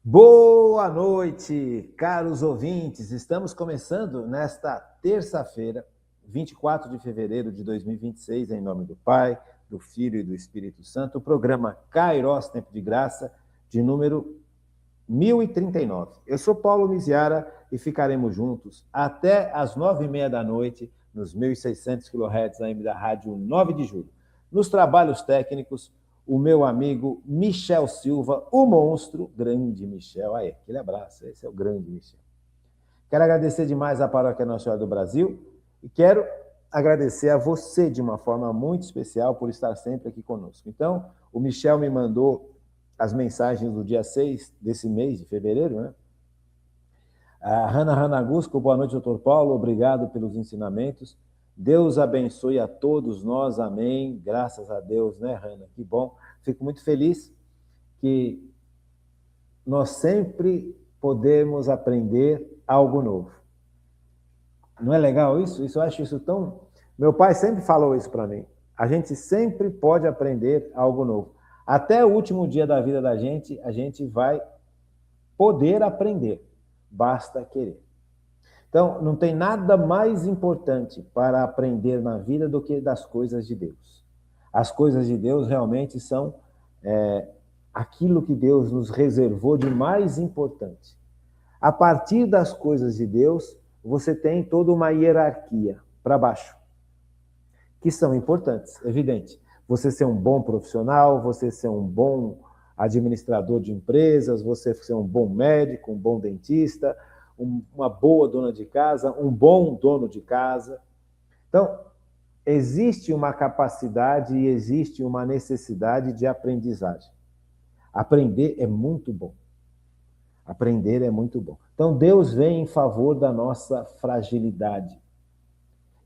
Boa noite, caros ouvintes. Estamos começando nesta terça-feira, 24 de fevereiro de 2026, em nome do Pai, do Filho e do Espírito Santo, o programa Kairos Tempo de Graça, de número 1039. Eu sou Paulo Miziara e ficaremos juntos até às 9h30 da noite, nos 1.600 kHz AM da Rádio 9 de Julho. Nos trabalhos técnicos, o meu amigo Michel Silva, o monstro, grande Michel. Aí, aquele abraço, esse é o grande Michel. Quero agradecer demais à Paróquia Nossa Senhora do Brasil e quero agradecer a você de uma forma muito especial por estar sempre aqui conosco. Então, o Michel me mandou as mensagens do dia 6 desse mês de fevereiro, né? A Hanna Ranagusco, boa noite, doutor Paulo, obrigado pelos ensinamentos. Deus abençoe a todos nós, amém. Graças a Deus, né, Hanna? Que bom. Fico muito feliz que nós sempre podemos aprender algo novo. Não é legal isso? Eu acho isso tão... Meu pai sempre falou isso para mim. A gente sempre pode aprender algo novo. Até o último dia da vida da gente, a gente vai poder aprender. Basta querer. Então, não tem nada mais importante para aprender na vida do que das coisas de Deus. As coisas de Deus realmente são aquilo que Deus nos reservou de mais importante. A partir das coisas de Deus, você tem toda uma hierarquia para baixo, que são importantes, evidente. Você ser um bom profissional, você ser um bom administrador de empresas, você ser um bom médico, um bom dentista, uma boa dona de casa, um bom dono de casa. Então, existe uma capacidade e existe uma necessidade de aprendizagem. Aprender é muito bom. Aprender é muito bom. Então, Deus vem em favor da nossa fragilidade.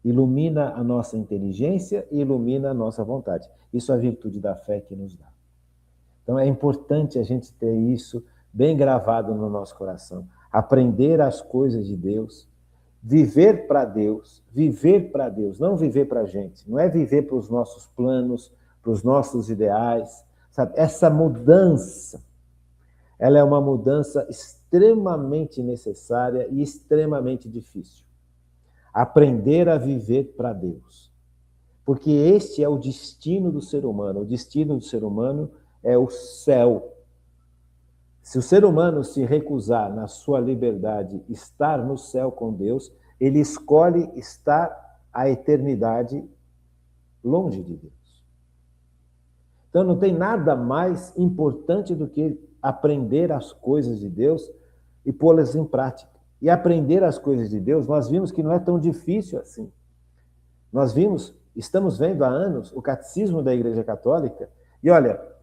Ilumina a nossa inteligência e ilumina a nossa vontade. Isso é a virtude da fé que nos dá. Então, é importante a gente ter isso bem gravado no nosso coração. Aprender as coisas de Deus, viver para Deus, não viver para a gente. Não é viver para os nossos planos, para os nossos ideais. Sabe? Essa mudança, ela é uma mudança extremamente necessária e extremamente difícil. Aprender a viver para Deus. Porque este é o destino do ser humano. O destino do ser humano é o céu. Se o ser humano se recusar na sua liberdade estar no céu com Deus, ele escolhe estar a eternidade longe de Deus. Então não tem nada mais importante do que aprender as coisas de Deus e pô-las em prática. E aprender as coisas de Deus, nós vimos que não é tão difícil assim. Estamos vendo há anos o catecismo da Igreja Católica, e olha,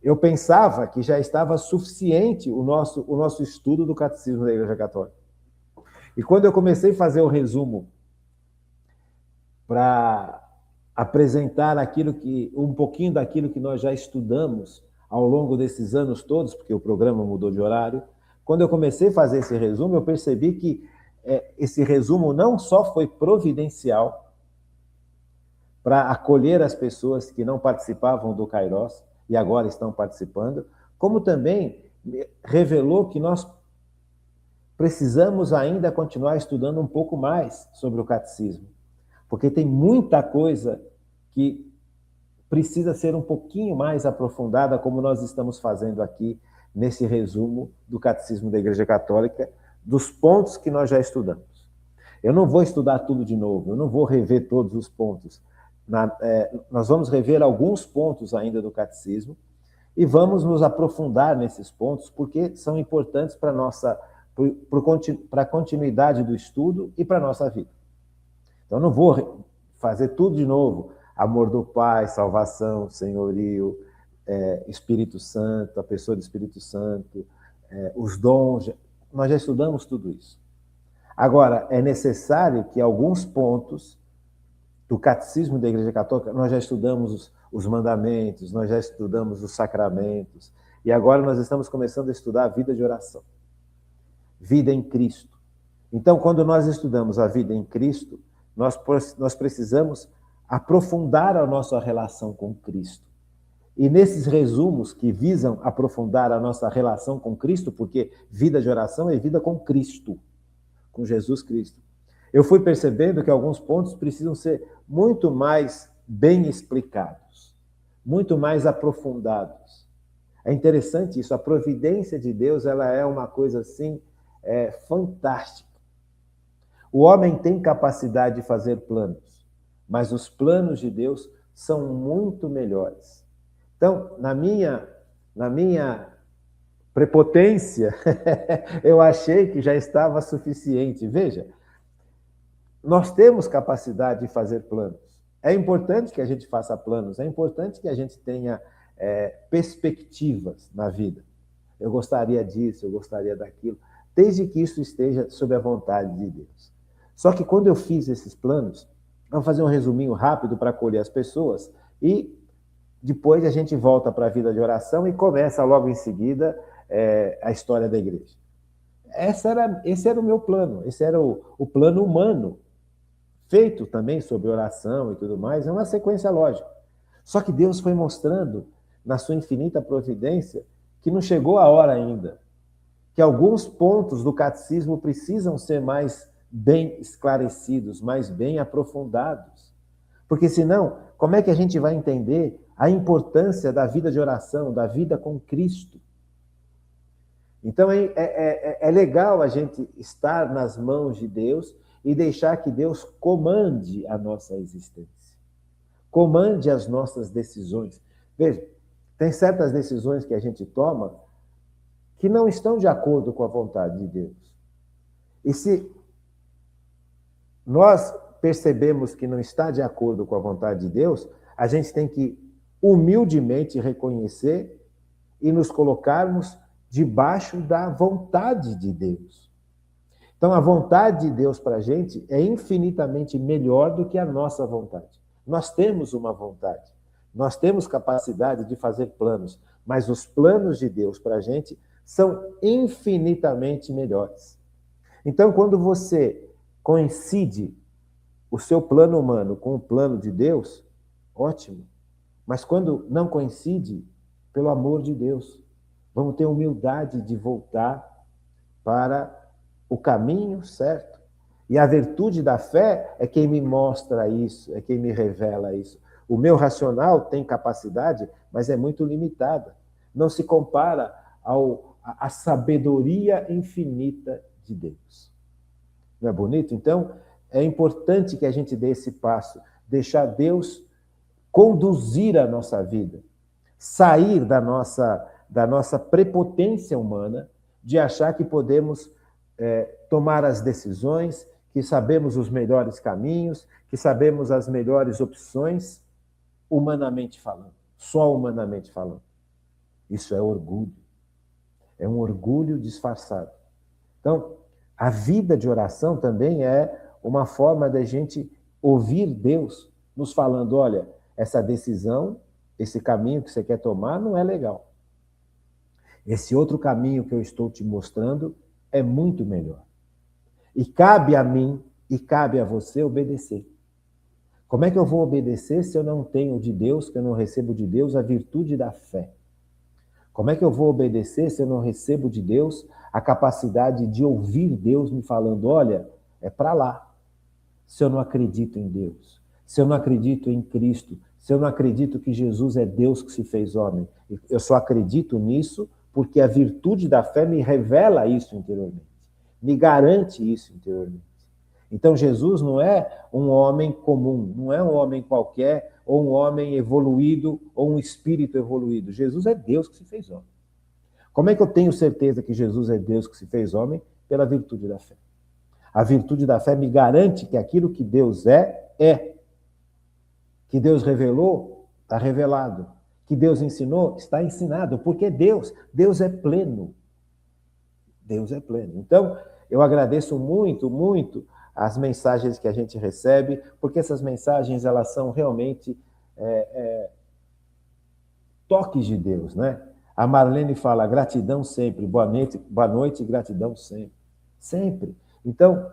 eu pensava que já estava suficiente o nosso estudo do catecismo da Igreja Católica. E quando eu comecei a fazer o resumo para apresentar um pouquinho daquilo que nós já estudamos ao longo desses anos todos, porque o programa mudou de horário, quando eu comecei a fazer esse resumo, eu percebi que esse resumo não só foi providencial para acolher as pessoas que não participavam do Kairos, e agora estão participando, como também revelou que nós precisamos ainda continuar estudando um pouco mais sobre o catecismo, porque tem muita coisa que precisa ser um pouquinho mais aprofundada, como nós estamos fazendo aqui nesse resumo do Catecismo da Igreja Católica, dos pontos que nós já estudamos. Eu não vou estudar tudo de novo, eu não vou rever todos os pontos. Nós vamos rever alguns pontos ainda do catecismo e vamos nos aprofundar nesses pontos, porque são importantes para a continuidade do estudo e para a nossa vida. Então, não vou fazer tudo de novo. Amor do Pai, salvação, senhorio, Espírito Santo, a pessoa do Espírito Santo, os dons. Nós já estudamos tudo isso. Agora, é necessário que alguns pontos do Catecismo da Igreja Católica, nós já estudamos os mandamentos, nós já estudamos os sacramentos, e agora nós estamos começando a estudar a vida de oração. Vida em Cristo. Então, quando nós estudamos a vida em Cristo, nós precisamos aprofundar a nossa relação com Cristo. E nesses resumos que visam aprofundar a nossa relação com Cristo, porque vida de oração é vida com Cristo, com Jesus Cristo, eu fui percebendo que alguns pontos precisam ser muito mais bem explicados, muito mais aprofundados. É interessante isso, a providência de Deus, ela é uma coisa assim, fantástica. O homem tem capacidade de fazer planos, mas os planos de Deus são muito melhores. Então, na minha prepotência, eu achei que já estava suficiente. Veja, nós temos capacidade de fazer planos. É importante que a gente faça planos, é importante que a gente tenha perspectivas na vida. Eu gostaria disso, eu gostaria daquilo, desde que isso esteja sob a vontade de Deus. Só que quando eu fiz esses planos, vamos fazer um resuminho rápido para acolher as pessoas e depois a gente volta para a vida de oração e começa logo em seguida a história da igreja. Esse era o meu plano, esse era o plano humano, feito também sobre oração e tudo mais, é uma sequência lógica. Só que Deus foi mostrando, na sua infinita providência, que não chegou a hora ainda, que alguns pontos do catecismo precisam ser mais bem esclarecidos, mais bem aprofundados. Porque senão, como é que a gente vai entender a importância da vida de oração, da vida com Cristo? Então é legal a gente estar nas mãos de Deus e deixar que Deus comande a nossa existência, comande as nossas decisões. Veja, tem certas decisões que a gente toma que não estão de acordo com a vontade de Deus. E se nós percebemos que não está de acordo com a vontade de Deus, a gente tem que humildemente reconhecer e nos colocarmos debaixo da vontade de Deus. Então, a vontade de Deus para a gente é infinitamente melhor do que a nossa vontade. Nós temos uma vontade, nós temos capacidade de fazer planos, mas os planos de Deus para a gente são infinitamente melhores. Então, quando você coincide o seu plano humano com o plano de Deus, ótimo. Mas quando não coincide, pelo amor de Deus, vamos ter humildade de voltar para o caminho certo. E a virtude da fé é quem me mostra isso, é quem me revela isso. O meu racional tem capacidade, mas é muito limitada. Não se compara à sabedoria infinita de Deus. Não é bonito? Então, é importante que a gente dê esse passo, deixar Deus conduzir a nossa vida, sair da nossa prepotência humana, de achar que podemos tomar as decisões, que sabemos os melhores caminhos, que sabemos as melhores opções, humanamente falando, só humanamente falando. Isso é orgulho. É um orgulho disfarçado. Então, a vida de oração também é uma forma da gente ouvir Deus nos falando, olha, essa decisão, esse caminho que você quer tomar não é legal. Esse outro caminho que eu estou te mostrando é muito melhor. E cabe a mim e cabe a você obedecer. Como é que eu vou obedecer se eu não tenho de Deus, que eu não recebo de Deus a virtude da fé? Como é que eu vou obedecer se eu não recebo de Deus a capacidade de ouvir Deus me falando, olha, é para lá. Se eu não acredito em Deus, se eu não acredito em Cristo, se eu não acredito que Jesus é Deus que se fez homem, eu só acredito nisso porque a virtude da fé me revela isso interiormente, me garante isso interiormente. Então Jesus não é um homem comum, não é um homem qualquer, ou um homem evoluído, ou um espírito evoluído. Jesus é Deus que se fez homem. Como é que eu tenho certeza que Jesus é Deus que se fez homem? Pela virtude da fé. A virtude da fé me garante que aquilo que Deus é. Que Deus revelou, está revelado. Que Deus ensinou, está ensinado. Porque Deus é pleno. Deus é pleno. Então, eu agradeço muito, muito as mensagens que a gente recebe, porque essas mensagens, elas são realmente toques de Deus, né? A Marlene fala, gratidão sempre, boa noite, gratidão sempre. Sempre. Então,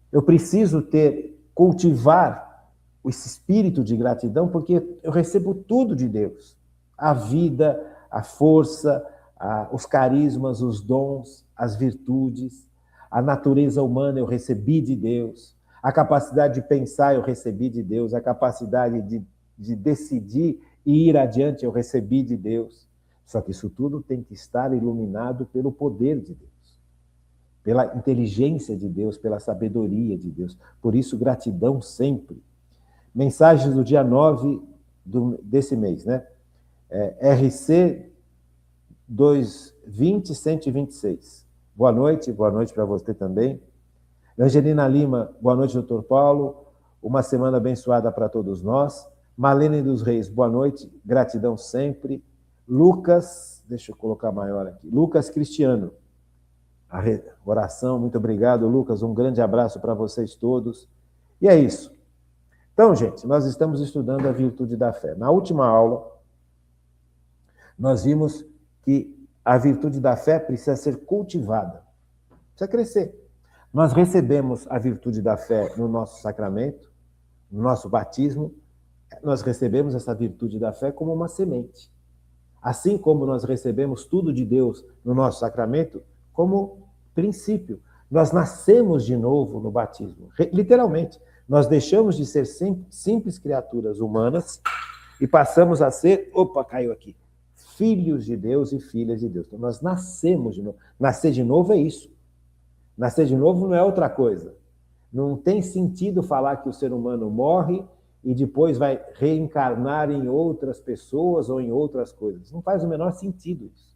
eu preciso cultivar esse espírito de gratidão, porque eu recebo tudo de Deus. A vida, a força, os carismas, os dons, as virtudes, a natureza humana eu recebi de Deus, a capacidade de pensar eu recebi de Deus, a capacidade de decidir e ir adiante eu recebi de Deus. Só que isso tudo tem que estar iluminado pelo poder de Deus, pela inteligência de Deus, pela sabedoria de Deus. Por isso, gratidão sempre. Mensagens do dia 9 desse mês, né? RC 220-126. Boa noite para você também. Angelina Lima, boa noite, doutor Paulo. Uma semana abençoada para todos nós. Marlene dos Reis, boa noite, gratidão sempre. Lucas, deixa eu colocar maior aqui. Lucas Cristiano, a oração, muito obrigado, Lucas. Um grande abraço para vocês todos. E é isso. Então, gente, nós estamos estudando a virtude da fé. Na última aula, nós vimos que a virtude da fé precisa ser cultivada, precisa crescer. Nós recebemos a virtude da fé no nosso sacramento, no nosso batismo, nós recebemos essa virtude da fé como uma semente. Assim como nós recebemos tudo de Deus no nosso sacramento, como princípio. Nós nascemos de novo no batismo, literalmente. Nós deixamos de ser simples criaturas humanas e passamos a ser, caiu aqui, filhos de Deus e filhas de Deus. Então, nós nascemos de novo. Nascer de novo é isso. Nascer de novo não é outra coisa. Não tem sentido falar que o ser humano morre e depois vai reencarnar em outras pessoas ou em outras coisas. Não faz o menor sentido isso.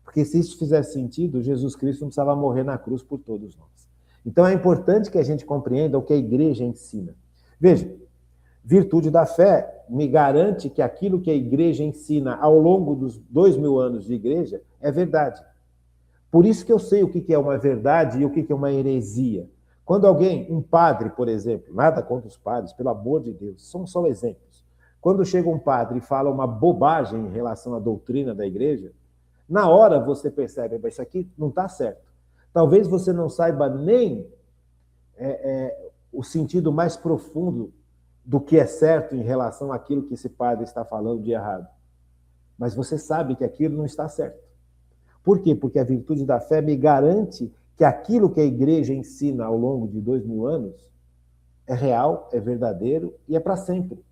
Porque se isso fizesse sentido, Jesus Cristo não precisava morrer na cruz por todos nós. Então é importante que a gente compreenda o que a igreja ensina. Veja, virtude da fé me garante que aquilo que a igreja ensina ao longo dos 2000 anos de igreja é verdade. Por isso que eu sei o que é uma verdade e o que é uma heresia. Quando alguém, um padre, por exemplo, nada contra os padres, pelo amor de Deus, são só exemplos. Quando chega um padre e fala uma bobagem em relação à doutrina da igreja, na hora você percebe, mas isso aqui não está certo. Talvez você não saiba nem o sentido mais profundo do que é certo em relação àquilo que esse padre está falando de errado. Mas você sabe que aquilo não está certo. Por quê? Porque a virtude da fé me garante que aquilo que a igreja ensina ao longo de 2000 anos é real, é verdadeiro e é para sempre.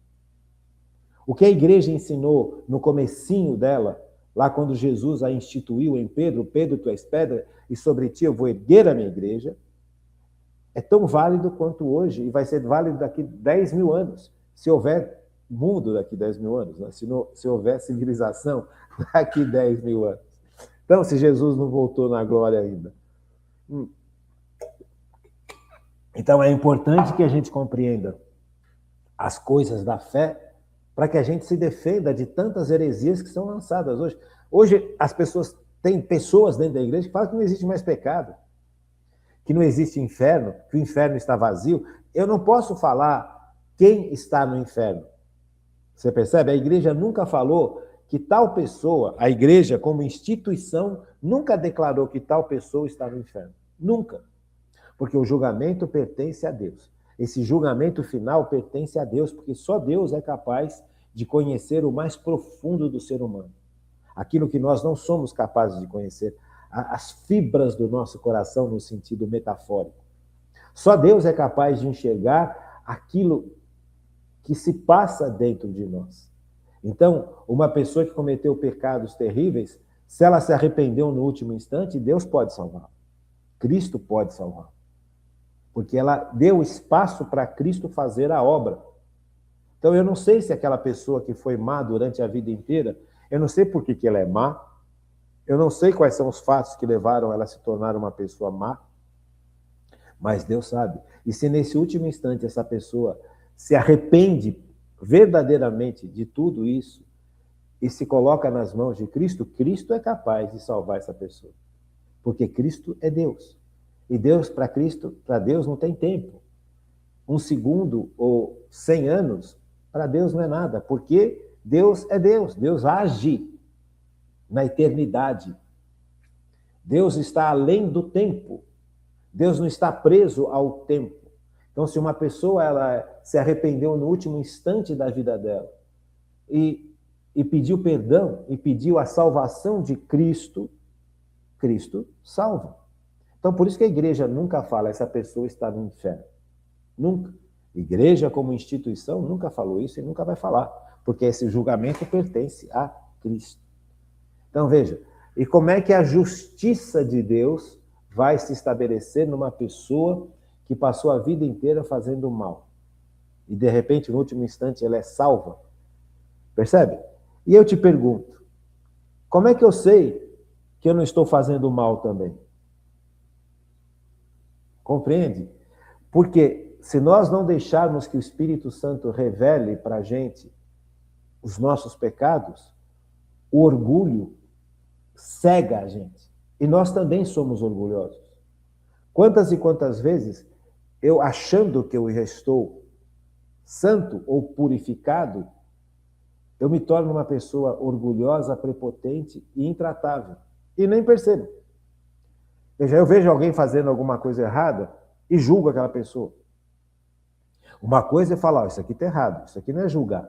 O que a igreja ensinou no comecinho dela, lá quando Jesus a instituiu em Pedro, Pedro, tu és pedra, e sobre ti eu vou erguer a minha igreja, é tão válido quanto hoje e vai ser válido daqui 10.000 anos, se houver mundo daqui 10.000 anos, né? Se houver civilização daqui 10.000 anos. Então, se Jesus não voltou na glória ainda. Então, é importante que a gente compreenda as coisas da fé para que a gente se defenda de tantas heresias que são lançadas hoje. Hoje, as pessoas têm pessoas dentro da igreja que falam que não existe mais pecado, que não existe inferno, que o inferno está vazio. Eu não posso falar quem está no inferno. Você percebe? A igreja nunca falou que tal pessoa, a igreja como instituição, nunca declarou que tal pessoa está no inferno. Nunca. Porque o julgamento pertence a Deus. Esse julgamento final pertence a Deus, porque só Deus é capaz de conhecer o mais profundo do ser humano. Aquilo que nós não somos capazes de conhecer, as fibras do nosso coração no sentido metafórico. Só Deus é capaz de enxergar aquilo que se passa dentro de nós. Então, uma pessoa que cometeu pecados terríveis, se ela se arrependeu no último instante, Deus pode salvar. Cristo pode salvar. Porque ela deu espaço para Cristo fazer a obra. Então, eu não sei se aquela pessoa que foi má durante a vida inteira, eu não sei por que ela é má, eu não sei quais são os fatos que levaram ela a se tornar uma pessoa má, mas Deus sabe. E se nesse último instante essa pessoa se arrepende verdadeiramente de tudo isso e se coloca nas mãos de Cristo, Cristo é capaz de salvar essa pessoa. Porque Cristo é Deus. E Deus, para Deus não tem tempo. 1 segundo ou 100 anos, para Deus não é nada, porque Deus é Deus. Deus age na eternidade. Deus está além do tempo. Deus não está preso ao tempo. Então, se uma pessoa ela se arrependeu no último instante da vida dela e e pediu perdão e pediu a salvação de Cristo, Cristo salva. Então, por isso que a igreja nunca fala essa pessoa está no inferno. Nunca. Igreja como instituição nunca falou isso e nunca vai falar, porque esse julgamento pertence a Cristo. Então, veja, e como é que a justiça de Deus vai se estabelecer numa pessoa que passou a vida inteira fazendo mal? E, de repente, no último instante, ela é salva? Percebe? E eu te pergunto, como é que eu sei que eu não estou fazendo mal também? Compreende? Porque se nós não deixarmos que o Espírito Santo revele para a gente os nossos pecados, o orgulho cega a gente. E nós também somos orgulhosos. Quantas e quantas vezes eu, achando que eu já estou santo ou purificado, eu me torno uma pessoa orgulhosa, prepotente e intratável. E nem percebo. Veja, eu vejo alguém fazendo alguma coisa errada e julgo aquela pessoa. Uma coisa é falar, isso aqui está errado, isso aqui não é julgar.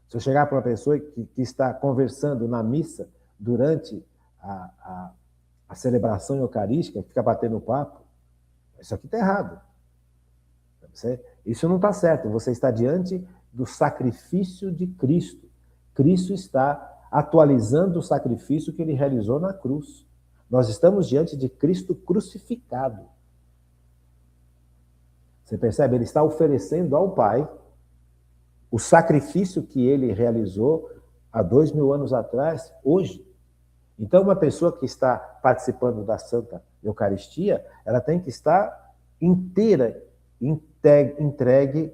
Se eu chegar para uma pessoa que está conversando na missa durante a celebração eucarística, fica batendo papo, isso aqui está errado. Isso não está certo. Você está diante do sacrifício de Cristo. Cristo está atualizando o sacrifício que ele realizou na cruz. Nós estamos diante de Cristo crucificado. Você percebe? Ele está oferecendo ao Pai o sacrifício que ele realizou há 2000 anos atrás, hoje. Então, uma pessoa que está participando da Santa Eucaristia, ela tem que estar inteira, entregue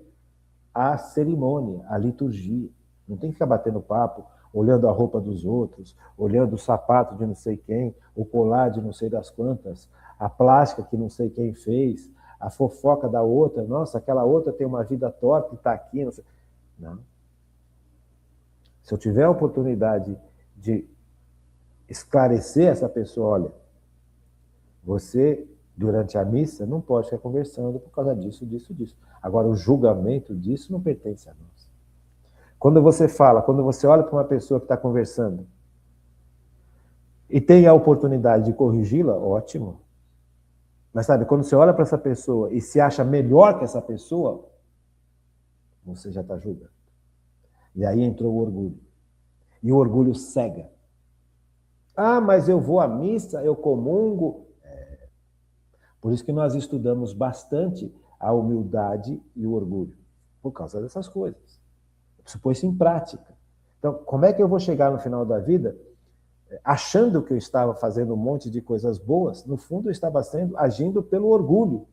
à cerimônia, à liturgia. Não tem que ficar batendo papo, olhando a roupa dos outros, olhando o sapato de não sei quem, o colar de não sei das quantas, a plástica que não sei quem fez, a fofoca da outra. Nossa, aquela outra tem uma vida torta e está aqui. Não sei. Não. Se eu tiver a oportunidade de esclarecer essa pessoa, olha, você, durante a missa, não pode ficar conversando por causa disso, disso, disso. Agora, o julgamento disso não pertence a nós. Quando você fala, quando você olha para uma pessoa que está conversando e tem a oportunidade de corrigi-la, ótimo. Mas sabe, quando você olha para essa pessoa e se acha melhor que essa pessoa, você já está julgando. E aí entrou o orgulho. E o orgulho cega. Ah, mas eu vou à missa, eu comungo. Por isso que nós estudamos bastante a humildade e o orgulho. Por causa dessas coisas. Isso pôs-se em prática. Então, como é que eu vou chegar no final da vida achando que eu estava fazendo um monte de coisas boas? No fundo, eu estava agindo pelo orgulho,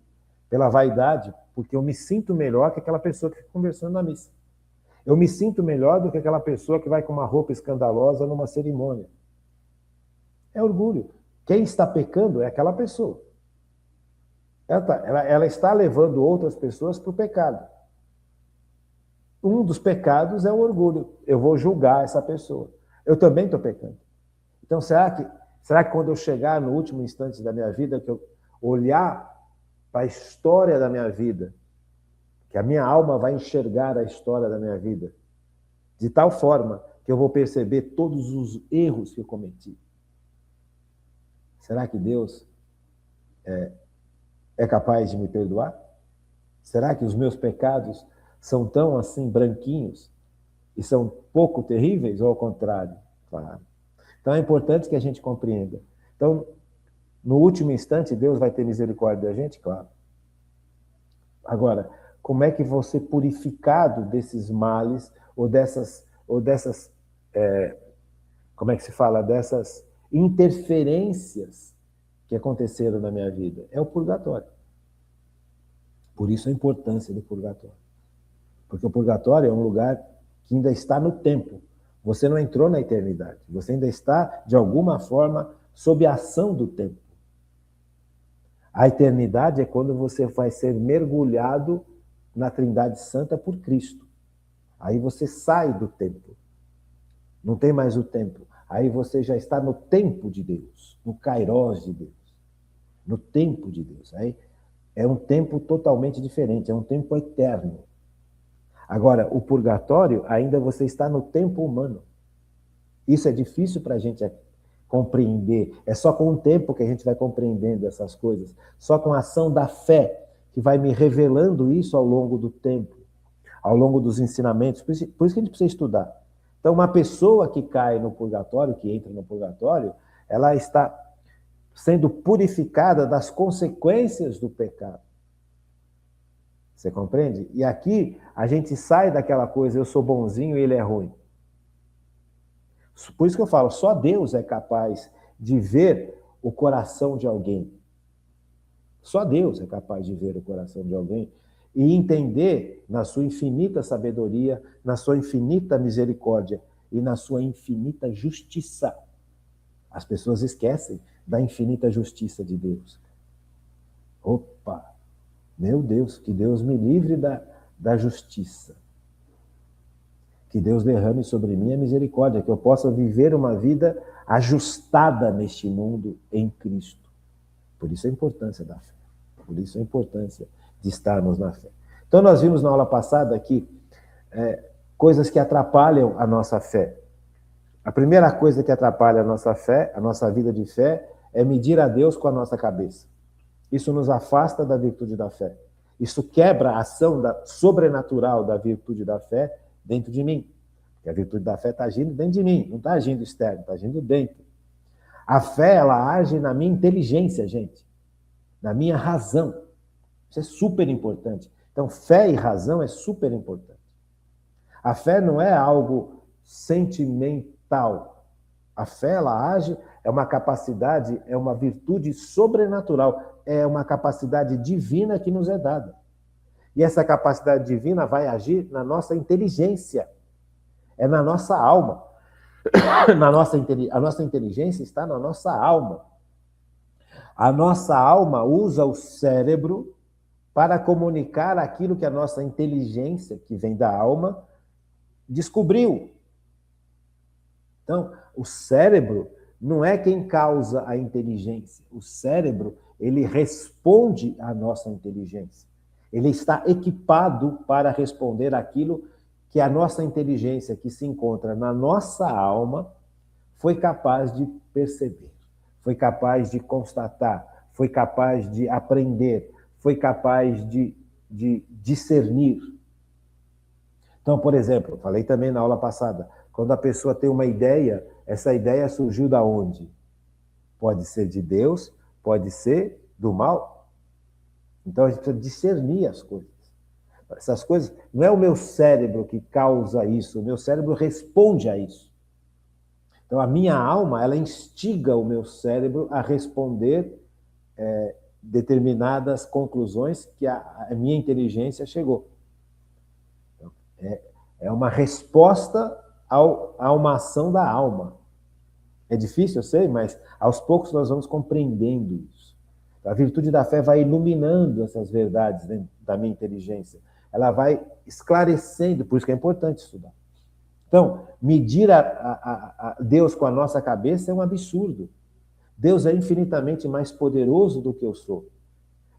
pela vaidade, porque eu me sinto melhor que aquela pessoa que fica conversando na missa. Eu me sinto melhor do que aquela pessoa que vai com uma roupa escandalosa numa cerimônia. É orgulho. Quem está pecando é aquela pessoa. Ela está levando outras pessoas para o pecado. Um dos pecados é o orgulho. Eu vou julgar essa pessoa. Eu também estou pecando. Então, será que quando eu chegar no último instante da minha vida, que eu olhar para a história da minha vida, que a minha alma vai enxergar a história da minha vida, de tal forma que eu vou perceber todos os erros que eu cometi? Será que Deus é capaz de me perdoar? Será que os meus pecados são tão assim branquinhos e são pouco terríveis, ou ao contrário? Claro. Então é importante que a gente compreenda. Então, no último instante, Deus vai ter misericórdia da gente? Claro. Agora, como é que vou ser purificado desses males ou dessas como é que se fala? Dessas interferências que aconteceram na minha vida? É o purgatório. Por isso a importância do purgatório. Porque o purgatório é um lugar que ainda está no tempo. Você não entrou na eternidade. Você ainda está, de alguma forma, sob a ação do tempo. A eternidade é quando você vai ser mergulhado na Trindade Santa por Cristo. Aí você sai do tempo. Não tem mais o tempo. Aí você já está no tempo de Deus, no Kairós de Deus, no tempo de Deus. Aí é um tempo totalmente diferente, é um tempo eterno. Agora, o purgatório, ainda você está no tempo humano. Isso é difícil para a gente compreender. É só com o tempo que a gente vai compreendendo essas coisas. Só com a ação da fé que vai me revelando isso ao longo do tempo, ao longo dos ensinamentos. Por isso que a gente precisa estudar. Então, uma pessoa que cai no purgatório, que entra no purgatório, ela está sendo purificada das consequências do pecado. Você compreende? E aqui a gente sai daquela coisa, eu sou bonzinho e ele é ruim. Por isso que eu falo, só Deus é capaz de ver o coração de alguém. Só Deus é capaz de ver o coração de alguém e entender, na sua infinita sabedoria, na sua infinita misericórdia e na sua infinita justiça. As pessoas esquecem da infinita justiça de Deus. Opa! Meu Deus, que Deus me livre da justiça. Que Deus derrame sobre mim a misericórdia, que eu possa viver uma vida ajustada neste mundo em Cristo. Por isso a importância da fé. Por isso a importância de estarmos na fé. Então nós vimos na aula passada aqui coisas que atrapalham a nossa fé. A primeira coisa que atrapalha a nossa fé, a nossa vida de fé, é medir a Deus com a nossa cabeça. Isso nos afasta da virtude da fé. Isso quebra a ação sobrenatural da virtude da fé dentro de mim. Porque a virtude da fé está agindo dentro de mim, não está agindo externo, está agindo dentro. A fé, ela age na minha inteligência, gente. Na minha razão. Isso é super importante. Então, fé e razão é super importante. A fé não é algo sentimental. A fé, ela age, é uma capacidade, é uma virtude sobrenatural, é uma capacidade divina que nos é dada. E essa capacidade divina vai agir na nossa inteligência, é na nossa alma. A nossa inteligência está na nossa alma. A nossa alma usa o cérebro para comunicar aquilo que a nossa inteligência, que vem da alma, descobriu. Então, o cérebro não é quem causa a inteligência. O cérebro, ele responde à nossa inteligência. Ele está equipado para responder aquilo que a nossa inteligência, que se encontra na nossa alma, foi capaz de perceber, foi capaz de constatar, foi capaz de aprender, foi capaz de discernir. Então, por exemplo, eu falei também na aula passada, quando a pessoa tem uma ideia, essa ideia surgiu da onde? Pode ser de Deus, pode ser do mal. Então, a gente precisa discernir as coisas. Essas coisas, não é o meu cérebro que causa isso, o meu cérebro responde a isso. Então, a minha alma, ela instiga o meu cérebro a responder determinadas conclusões que a minha inteligência chegou. Então, é uma resposta a uma ação da alma. É difícil, eu sei, mas aos poucos nós vamos compreendendo isso. A virtude da fé vai iluminando essas verdades dentro da minha inteligência. Ela vai esclarecendo, por isso que é importante estudar. Então, medir a Deus com a nossa cabeça é um absurdo. Deus é infinitamente mais poderoso do que eu sou.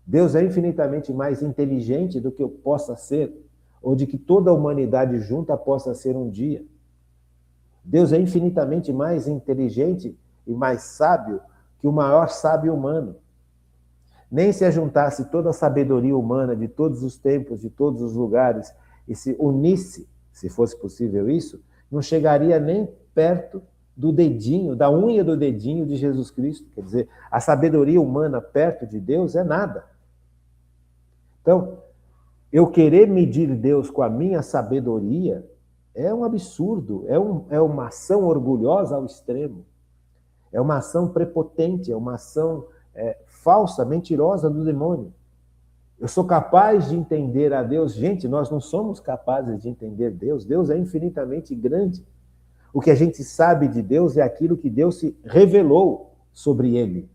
Deus é infinitamente mais inteligente do que eu possa ser, ou de que toda a humanidade junta possa ser um dia. Deus é infinitamente mais inteligente e mais sábio que o maior sábio humano. Nem se ajuntasse toda a sabedoria humana de todos os tempos, de todos os lugares, e se unisse, se fosse possível isso, não chegaria nem perto do dedinho, da unha do dedinho de Jesus Cristo. Quer dizer, a sabedoria humana perto de Deus é nada. Então, eu querer medir Deus com a minha sabedoria é um absurdo, é uma ação orgulhosa ao extremo. É uma ação prepotente, é uma ação falsa, mentirosa do demônio. Eu sou capaz de entender a Deus. Gente, nós não somos capazes de entender Deus. Deus é infinitamente grande. O que a gente sabe de Deus é aquilo que Deus se revelou sobre ele.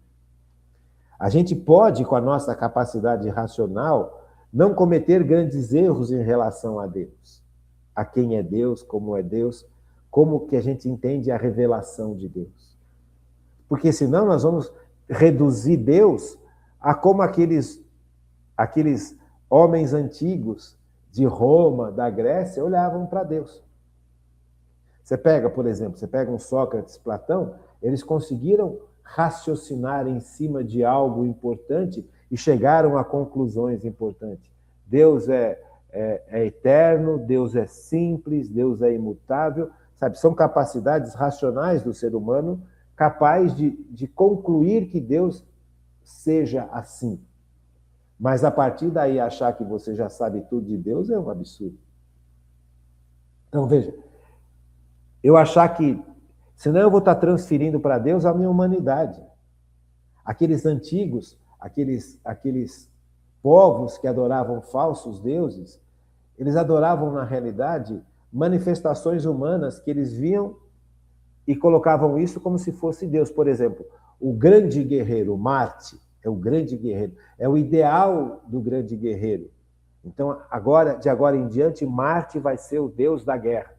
A gente pode, com a nossa capacidade racional, não cometer grandes erros em relação a Deus. A quem é Deus, como que a gente entende a revelação de Deus. Porque senão nós vamos reduzir Deus a como aqueles homens antigos de Roma, da Grécia, olhavam para Deus. Você pega, por exemplo, você pega um Sócrates, Platão, eles conseguiram raciocinar em cima de algo importante e chegaram a conclusões importantes. Deus é eterno, Deus é simples, Deus é imutável, sabe? São capacidades racionais do ser humano capaz de concluir que Deus seja assim. Mas a partir daí achar que você já sabe tudo de Deus é um absurdo. Então, veja, eu achar que, senão eu vou estar transferindo para Deus a minha humanidade. Aqueles antigos, aqueles povos que adoravam falsos deuses, eles adoravam, na realidade, manifestações humanas que eles viam e colocavam isso como se fosse Deus. Por exemplo, o grande guerreiro, Marte, é o grande guerreiro, é o ideal do grande guerreiro. Então, de agora em diante, Marte vai ser o deus da guerra.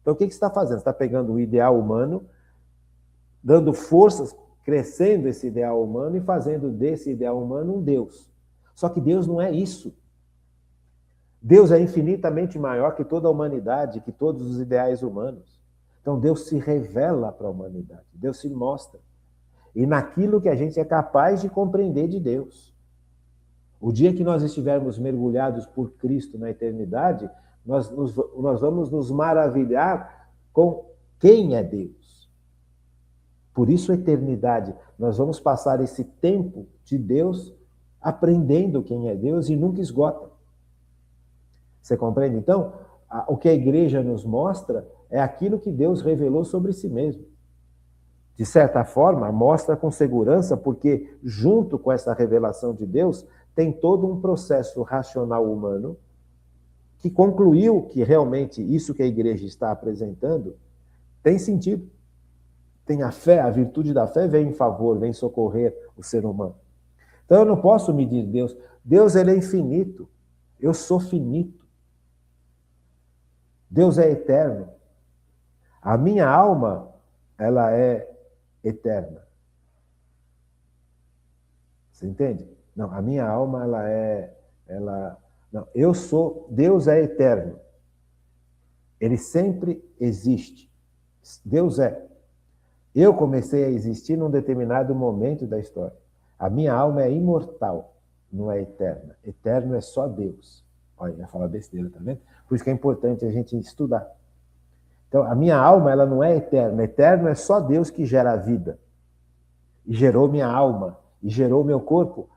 Então, o que você está fazendo? Você está pegando o ideal humano, dando forças, crescendo esse ideal humano e fazendo desse ideal humano um Deus. Só que Deus não é isso. Deus é infinitamente maior que toda a humanidade, que todos os ideais humanos. Então, Deus se revela para a humanidade, Deus se mostra. E naquilo que a gente é capaz de compreender de Deus. O dia que nós estivermos mergulhados por Cristo na eternidade, nós vamos nos maravilhar com quem é Deus. Por isso, a eternidade. Nós vamos passar esse tempo de Deus aprendendo quem é Deus e nunca esgota. Você compreende? Então, o que a igreja nos mostra é aquilo que Deus revelou sobre si mesmo. De certa forma, mostra com segurança, porque junto com essa revelação de Deus, tem todo um processo racional humano que concluiu que realmente isso que a igreja está apresentando tem sentido. Tem a fé, a virtude da fé vem em favor, vem socorrer o ser humano. Então eu não posso medir Deus. Deus, ele é infinito. Eu sou finito. Deus é eterno. A minha alma, ela é eterna. Você entende? Não, a minha alma, não, eu sou, Deus é eterno. Ele sempre existe. Deus é. Eu comecei a existir num determinado momento da história. A minha alma é imortal, não é eterna. Eterno é só Deus. Olha, ia falar besteira, tá vendo? Por isso que é importante a gente estudar. Então, a minha alma, ela não é eterna. Eterno é só Deus que gera a vida. E gerou minha alma, e gerou meu corpo,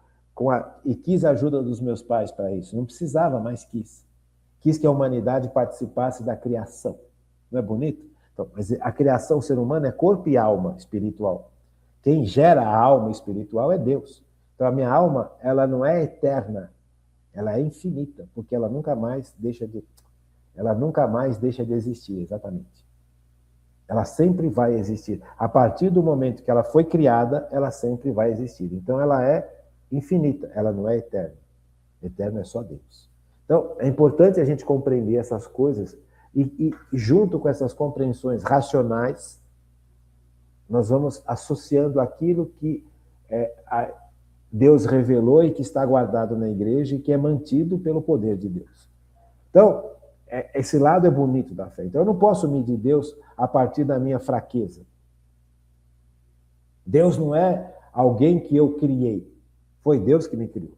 e quis a ajuda dos meus pais para isso. Não precisava, mas quis. Quis que a humanidade participasse da criação. Não é bonito? Então, mas a criação, o ser humano, é corpo e alma espiritual. Quem gera a alma espiritual é Deus. Então, a minha alma, ela não é eterna, ela é infinita, porque ela nunca mais deixa de existir, exatamente. Ela sempre vai existir. A partir do momento que ela foi criada, ela sempre vai existir. Então, ela é infinita, ela não é eterna. Eterno é só Deus. Então, é importante a gente compreender essas coisas e junto com essas compreensões racionais, nós vamos associando aquilo que Deus revelou e que está guardado na igreja e que é mantido pelo poder de Deus. Então, esse lado é bonito da fé. Então, eu não posso medir Deus a partir da minha fraqueza. Deus não é alguém que eu criei. Foi Deus que me criou.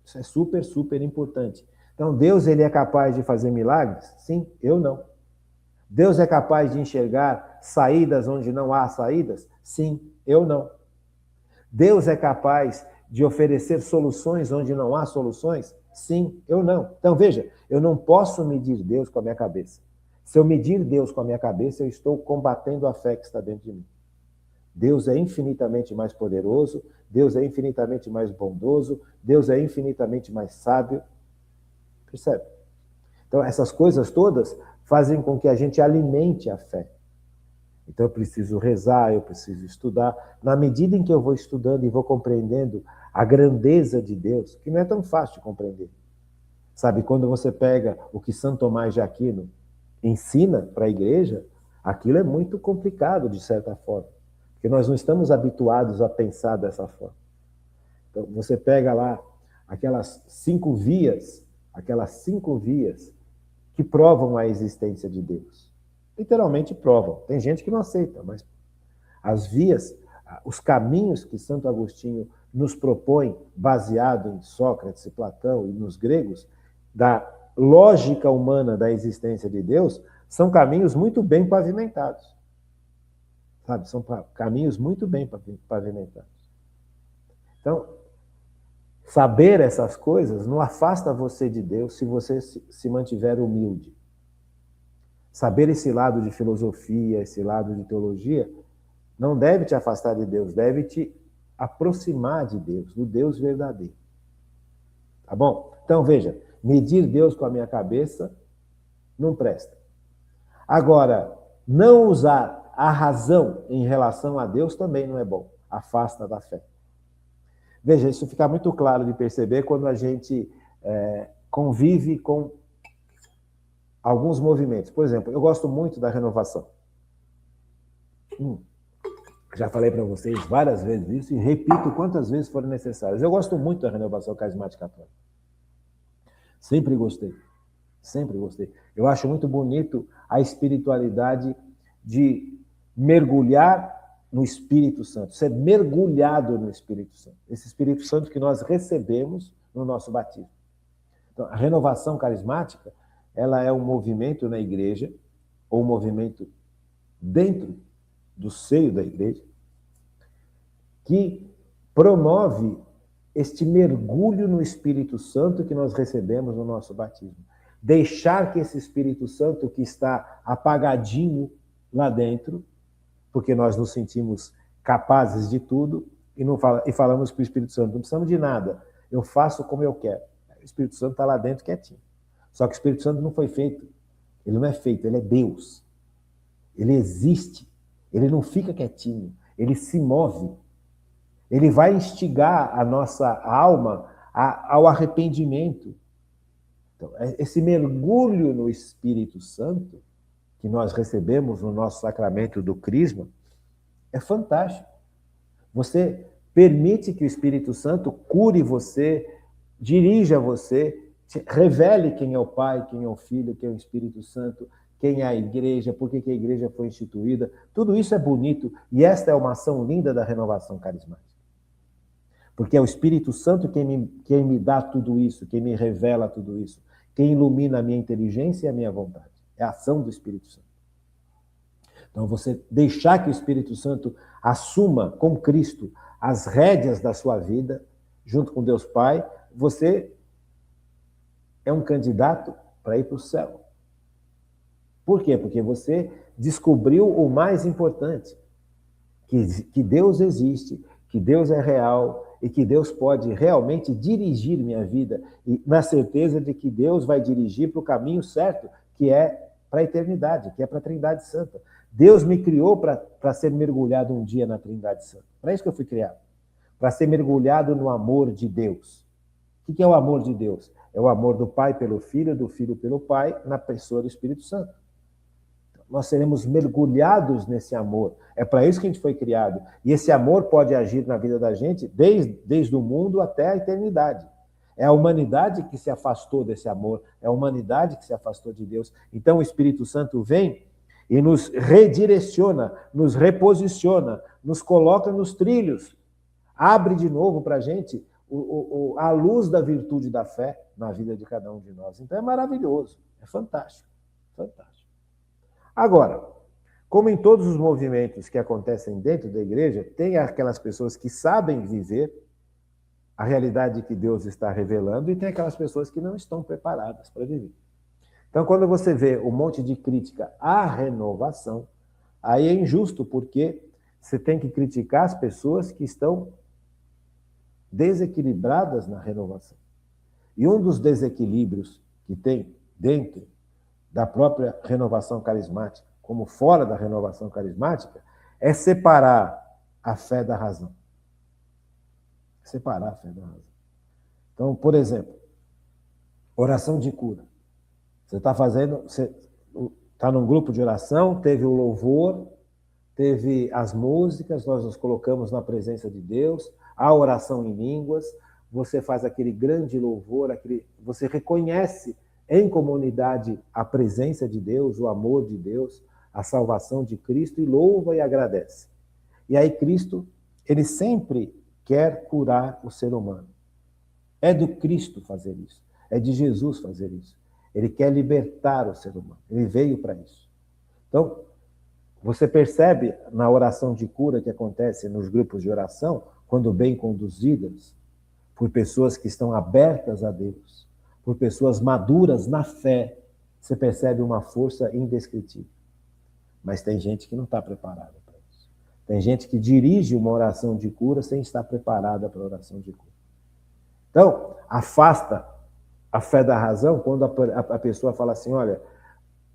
Isso é super, super importante. Então, Deus, ele é capaz de fazer milagres? Sim, eu não. Deus é capaz de enxergar saídas onde não há saídas? Sim, eu não. Deus é capaz de oferecer soluções onde não há soluções? Sim, eu não. Então, veja, eu não posso medir Deus com a minha cabeça. Se eu medir Deus com a minha cabeça, eu estou combatendo a fé que está dentro de mim. Deus é infinitamente mais poderoso, Deus é infinitamente mais bondoso, Deus é infinitamente mais sábio. Percebe? Então, essas coisas todas fazem com que a gente alimente a fé. Então, eu preciso rezar, eu preciso estudar. Na medida em que eu vou estudando e vou compreendendo a grandeza de Deus, que não é tão fácil de compreender. Sabe, quando você pega o que São Tomás de Aquino ensina para a igreja, aquilo é muito complicado, de certa forma. Porque nós não estamos habituados a pensar dessa forma. Então, você pega lá aquelas cinco vias que provam a existência de Deus. literalmente provam. Tem gente que não aceita, mas as vias, os caminhos que Santo Agostinho nos propõe, baseado em Sócrates e Platão e nos gregos, da lógica humana da existência de Deus, são caminhos muito bem pavimentados. Sabe? São caminhos muito bem pavimentados. Então, saber essas coisas não afasta você de Deus se você se mantiver humilde. Saber esse lado de filosofia, esse lado de teologia, não deve te afastar de Deus, deve te aproximar de Deus, do Deus verdadeiro. Tá bom? Então, veja, medir Deus com a minha cabeça não presta. Agora, não usar a razão em relação a Deus também não é bom. Afasta da fé. Veja, isso fica muito claro de perceber quando a gente convive com alguns movimentos. Por exemplo, eu gosto muito da renovação. Já falei para vocês várias vezes isso e repito quantas vezes forem necessárias. Eu gosto muito da renovação carismática católica. Sempre gostei. Sempre gostei. Eu acho muito bonito a espiritualidade de mergulhar no Espírito Santo, ser mergulhado no Espírito Santo. Esse Espírito Santo que nós recebemos no nosso batismo. Então, a renovação carismática, ela é um movimento na igreja, ou um movimento dentro do seio da igreja, que promove este mergulho no Espírito Santo que nós recebemos no nosso batismo. Deixar que esse Espírito Santo que está apagadinho lá dentro, porque nós nos sentimos capazes de tudo, e falamos para o Espírito Santo, não precisamos de nada, eu faço como eu quero. O Espírito Santo está lá dentro quietinho. Só que o Espírito Santo não foi feito, ele não é feito, ele é Deus. Ele existe, ele não fica quietinho, ele se move. Ele vai instigar a nossa alma ao arrependimento. Então, esse mergulho no Espírito Santo, que nós recebemos no nosso sacramento do Crisma, é fantástico. Você permite que o Espírito Santo cure você, dirija você, revele quem é o Pai, quem é o Filho, quem é o Espírito Santo, quem é a igreja, por que a igreja foi instituída. Tudo isso é bonito e esta é uma ação linda da renovação carismática. Porque é o Espírito Santo quem me dá tudo isso, quem me revela tudo isso, quem ilumina a minha inteligência e a minha vontade. É a ação do Espírito Santo. Então, você deixar que o Espírito Santo assuma com Cristo as rédeas da sua vida, junto com Deus Pai, você é um candidato para ir para o céu. Por quê? Porque você descobriu o mais importante, que Deus existe, que Deus é real e que Deus pode realmente dirigir minha vida, e na certeza de que Deus vai dirigir para o caminho certo, que é para a eternidade, que é para a Trindade Santa. Deus me criou para ser mergulhado um dia na Trindade Santa. Para isso que eu fui criado. Para ser mergulhado no amor de Deus. O que é o amor de Deus? É o amor do Pai pelo Filho, do Filho pelo Pai, na pessoa do Espírito Santo. Nós seremos mergulhados nesse amor. É para isso que a gente foi criado. E esse amor pode agir na vida da gente desde o mundo até a eternidade. É a humanidade que se afastou desse amor, é a humanidade que se afastou de Deus. Então o Espírito Santo vem e nos redireciona, nos reposiciona, nos coloca nos trilhos, abre de novo para a gente a luz da virtude da fé na vida de cada um de nós. Então é maravilhoso, é fantástico, fantástico. Agora, como em todos os movimentos que acontecem dentro da igreja, tem aquelas pessoas que sabem viver a realidade que Deus está revelando e tem aquelas pessoas que não estão preparadas para viver. Então, quando você vê um monte de crítica à renovação, aí é injusto, porque você tem que criticar as pessoas que estão desequilibradas na renovação. E um dos desequilíbrios que tem dentro da própria renovação carismática, como fora da renovação carismática, é separar a fé da razão. Separar a fé da razão. Então, por exemplo, oração de cura. Você está num grupo de oração, teve o louvor, teve as músicas, nós nos colocamos na presença de Deus, a oração em línguas, você faz aquele grande louvor, você reconhece em comunidade a presença de Deus, o amor de Deus, a salvação de Cristo e louva e agradece. E aí Cristo, ele sempre quer curar o ser humano. É do Cristo fazer isso. É de Jesus fazer isso. Ele quer libertar o ser humano. Ele veio para isso. Então, você percebe na oração de cura que acontece nos grupos de oração, quando bem conduzidas, por pessoas que estão abertas a Deus, por pessoas maduras na fé, você percebe uma força indescritível. Mas tem gente que não está preparada para isso. Tem gente que dirige uma oração de cura sem estar preparada para a oração de cura. Então, afasta a fé da razão quando a pessoa fala assim, olha,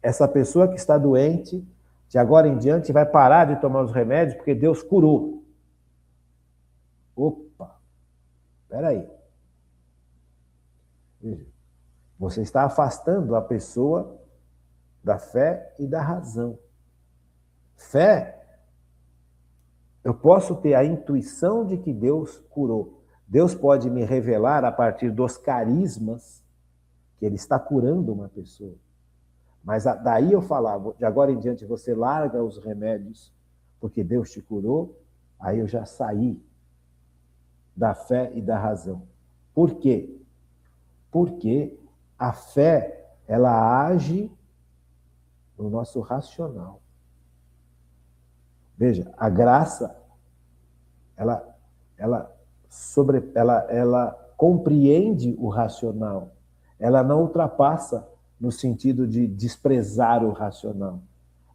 essa pessoa que está doente, de agora em diante vai parar de tomar os remédios porque Deus curou. Opa, espera aí. Veja, você está afastando a pessoa da fé e da razão. Fé, eu posso ter a intuição de que Deus curou. Deus pode me revelar a partir dos carismas que Ele está curando uma pessoa. Mas daí eu falava, de agora em diante você larga os remédios porque Deus te curou, aí eu já saí da fé e da razão. Por quê? Porque a fé, ela age no nosso racional. Veja, a graça, ela compreende o racional. Ela não ultrapassa no sentido de desprezar o racional.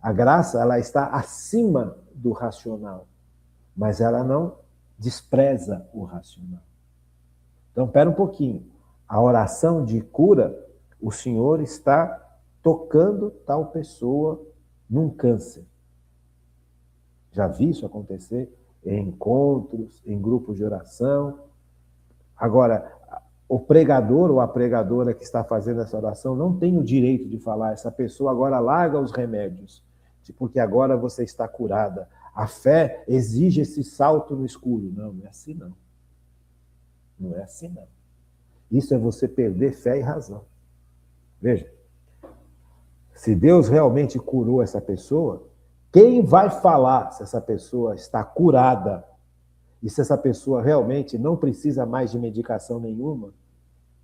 A graça, ela está acima do racional, mas ela não despreza o racional. Então, espera um pouquinho. A oração de cura, o Senhor está tocando tal pessoa num câncer. Já vi isso acontecer em encontros, em grupos de oração. Agora, o pregador ou a pregadora que está fazendo essa oração não tem o direito de falar, essa pessoa agora larga os remédios, porque agora você está curada. A fé exige esse salto no escuro. Não, não é assim não. Não é assim não. Isso é você perder fé e razão. Veja, se Deus realmente curou essa pessoa, quem vai falar se essa pessoa está curada e se essa pessoa realmente não precisa mais de medicação nenhuma?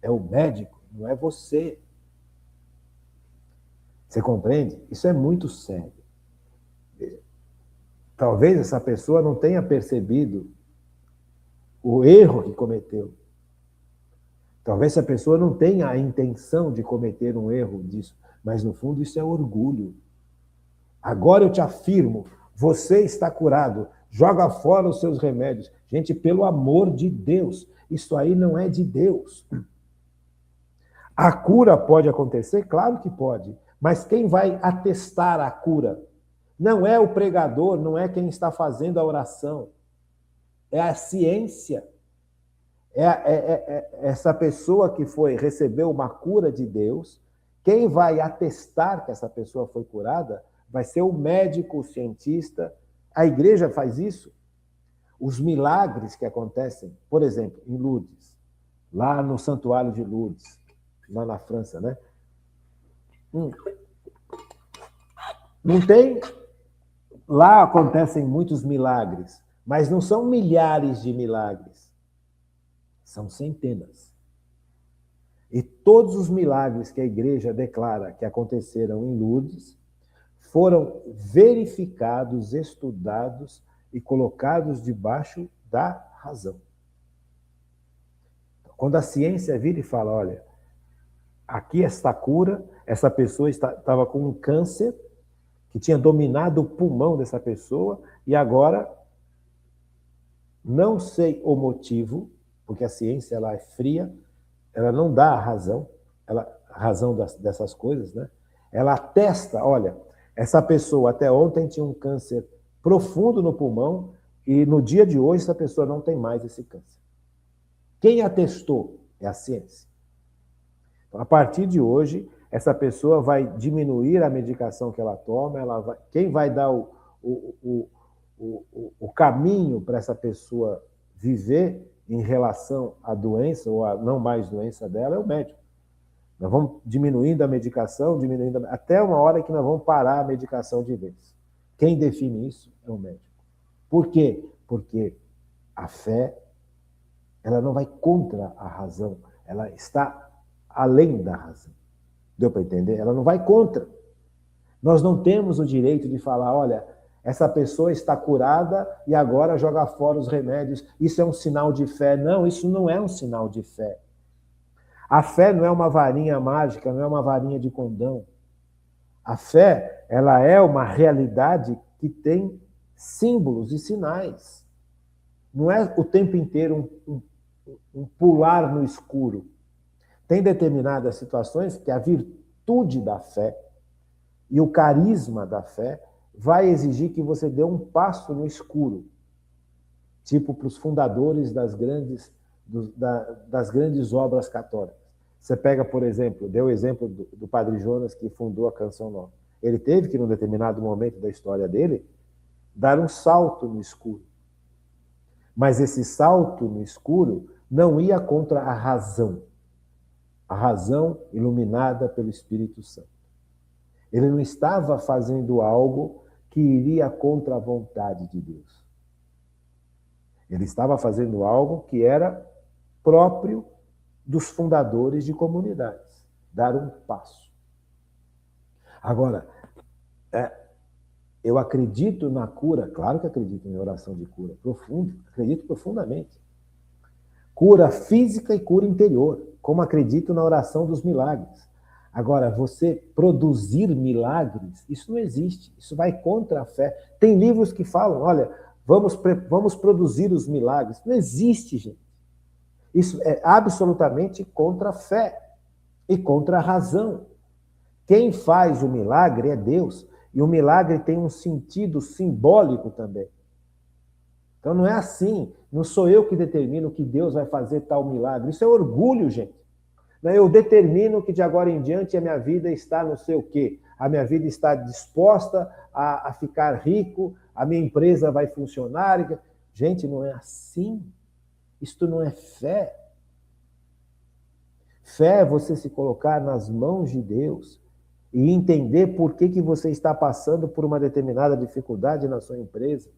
É o médico, não é você. Você compreende? Isso é muito sério. Talvez essa pessoa não tenha percebido o erro que cometeu. Talvez essa pessoa não tenha a intenção de cometer um erro disso, mas no fundo isso é orgulho. Agora eu te afirmo, você está curado, joga fora os seus remédios. Gente, pelo amor de Deus, isso aí não é de Deus. A cura pode acontecer? Claro que pode, mas quem vai atestar a cura? Não é o pregador, não é quem está fazendo a oração, é a ciência. Essa pessoa que recebeu uma cura de Deus, quem vai atestar que essa pessoa foi curada vai ser o médico, o cientista. A igreja faz isso. Os milagres que acontecem, por exemplo, em Lourdes, lá no Santuário de Lourdes, lá na França, né? Não tem... Lá acontecem muitos milagres, mas não são milhares de milagres. São centenas. E todos os milagres que a igreja declara que aconteceram em Lourdes foram verificados, estudados e colocados debaixo da razão. Quando a ciência vira e fala, olha, aqui está a cura, essa pessoa estava com um câncer que tinha dominado o pulmão dessa pessoa e agora, não sei o motivo, porque a ciência ela é fria, ela não dá a razão dessas coisas, né? Ela atesta, olha, essa pessoa até ontem tinha um câncer profundo no pulmão e no dia de hoje essa pessoa não tem mais esse câncer. Quem atestou? É a ciência. Então, a partir de hoje, essa pessoa vai diminuir a medicação que ela toma, quem vai dar o caminho para essa pessoa viver em relação à doença ou à não mais doença dela é o médico. Nós vamos diminuindo a medicação, até uma hora que nós vamos parar a medicação de vez. Quem define isso é o médico. Por quê? Porque a fé, ela não vai contra a razão, ela está além da razão. Deu para entender? Ela não vai contra. Nós não temos o direito de falar, olha, essa pessoa está curada e agora joga fora os remédios. Isso é um sinal de fé. Não, isso não é um sinal de fé. A fé não é uma varinha mágica, não é uma varinha de condão. A fé, ela é uma realidade que tem símbolos e sinais. Não é o tempo inteiro um pular no escuro. Tem determinadas situações que a virtude da fé e o carisma da fé vai exigir que você dê um passo no escuro. Tipo para os fundadores das grandes obras católicas. Você pega, por exemplo, deu o exemplo do Padre Jonas, que fundou a Canção Nova. Ele teve que, num determinado momento da história dele, dar um salto no escuro. Mas esse salto no escuro não ia contra a razão iluminada pelo Espírito Santo. Ele não estava fazendo algo que iria contra a vontade de Deus. Ele estava fazendo algo que era próprio dos fundadores de comunidades. Dar um passo. Agora, eu acredito na cura, claro que acredito em oração de cura, acredito profundamente. Cura física e cura interior, como acredito na oração dos milagres. Agora, você produzir milagres, isso não existe, isso vai contra a fé. Tem livros que falam, olha, vamos produzir os milagres. Não existe, gente. Isso é absolutamente contra a fé e contra a razão. Quem faz o milagre é Deus, e o milagre tem um sentido simbólico também. Então não é assim, não sou eu que determino que Deus vai fazer tal milagre. Isso é orgulho, gente. Eu determino que de agora em diante a minha vida está não sei o quê. A minha vida está disposta a ficar rico, a minha empresa vai funcionar. Gente, não é assim. Isto não é fé. Fé é você se colocar nas mãos de Deus e entender por que você está passando por uma determinada dificuldade na sua empresa.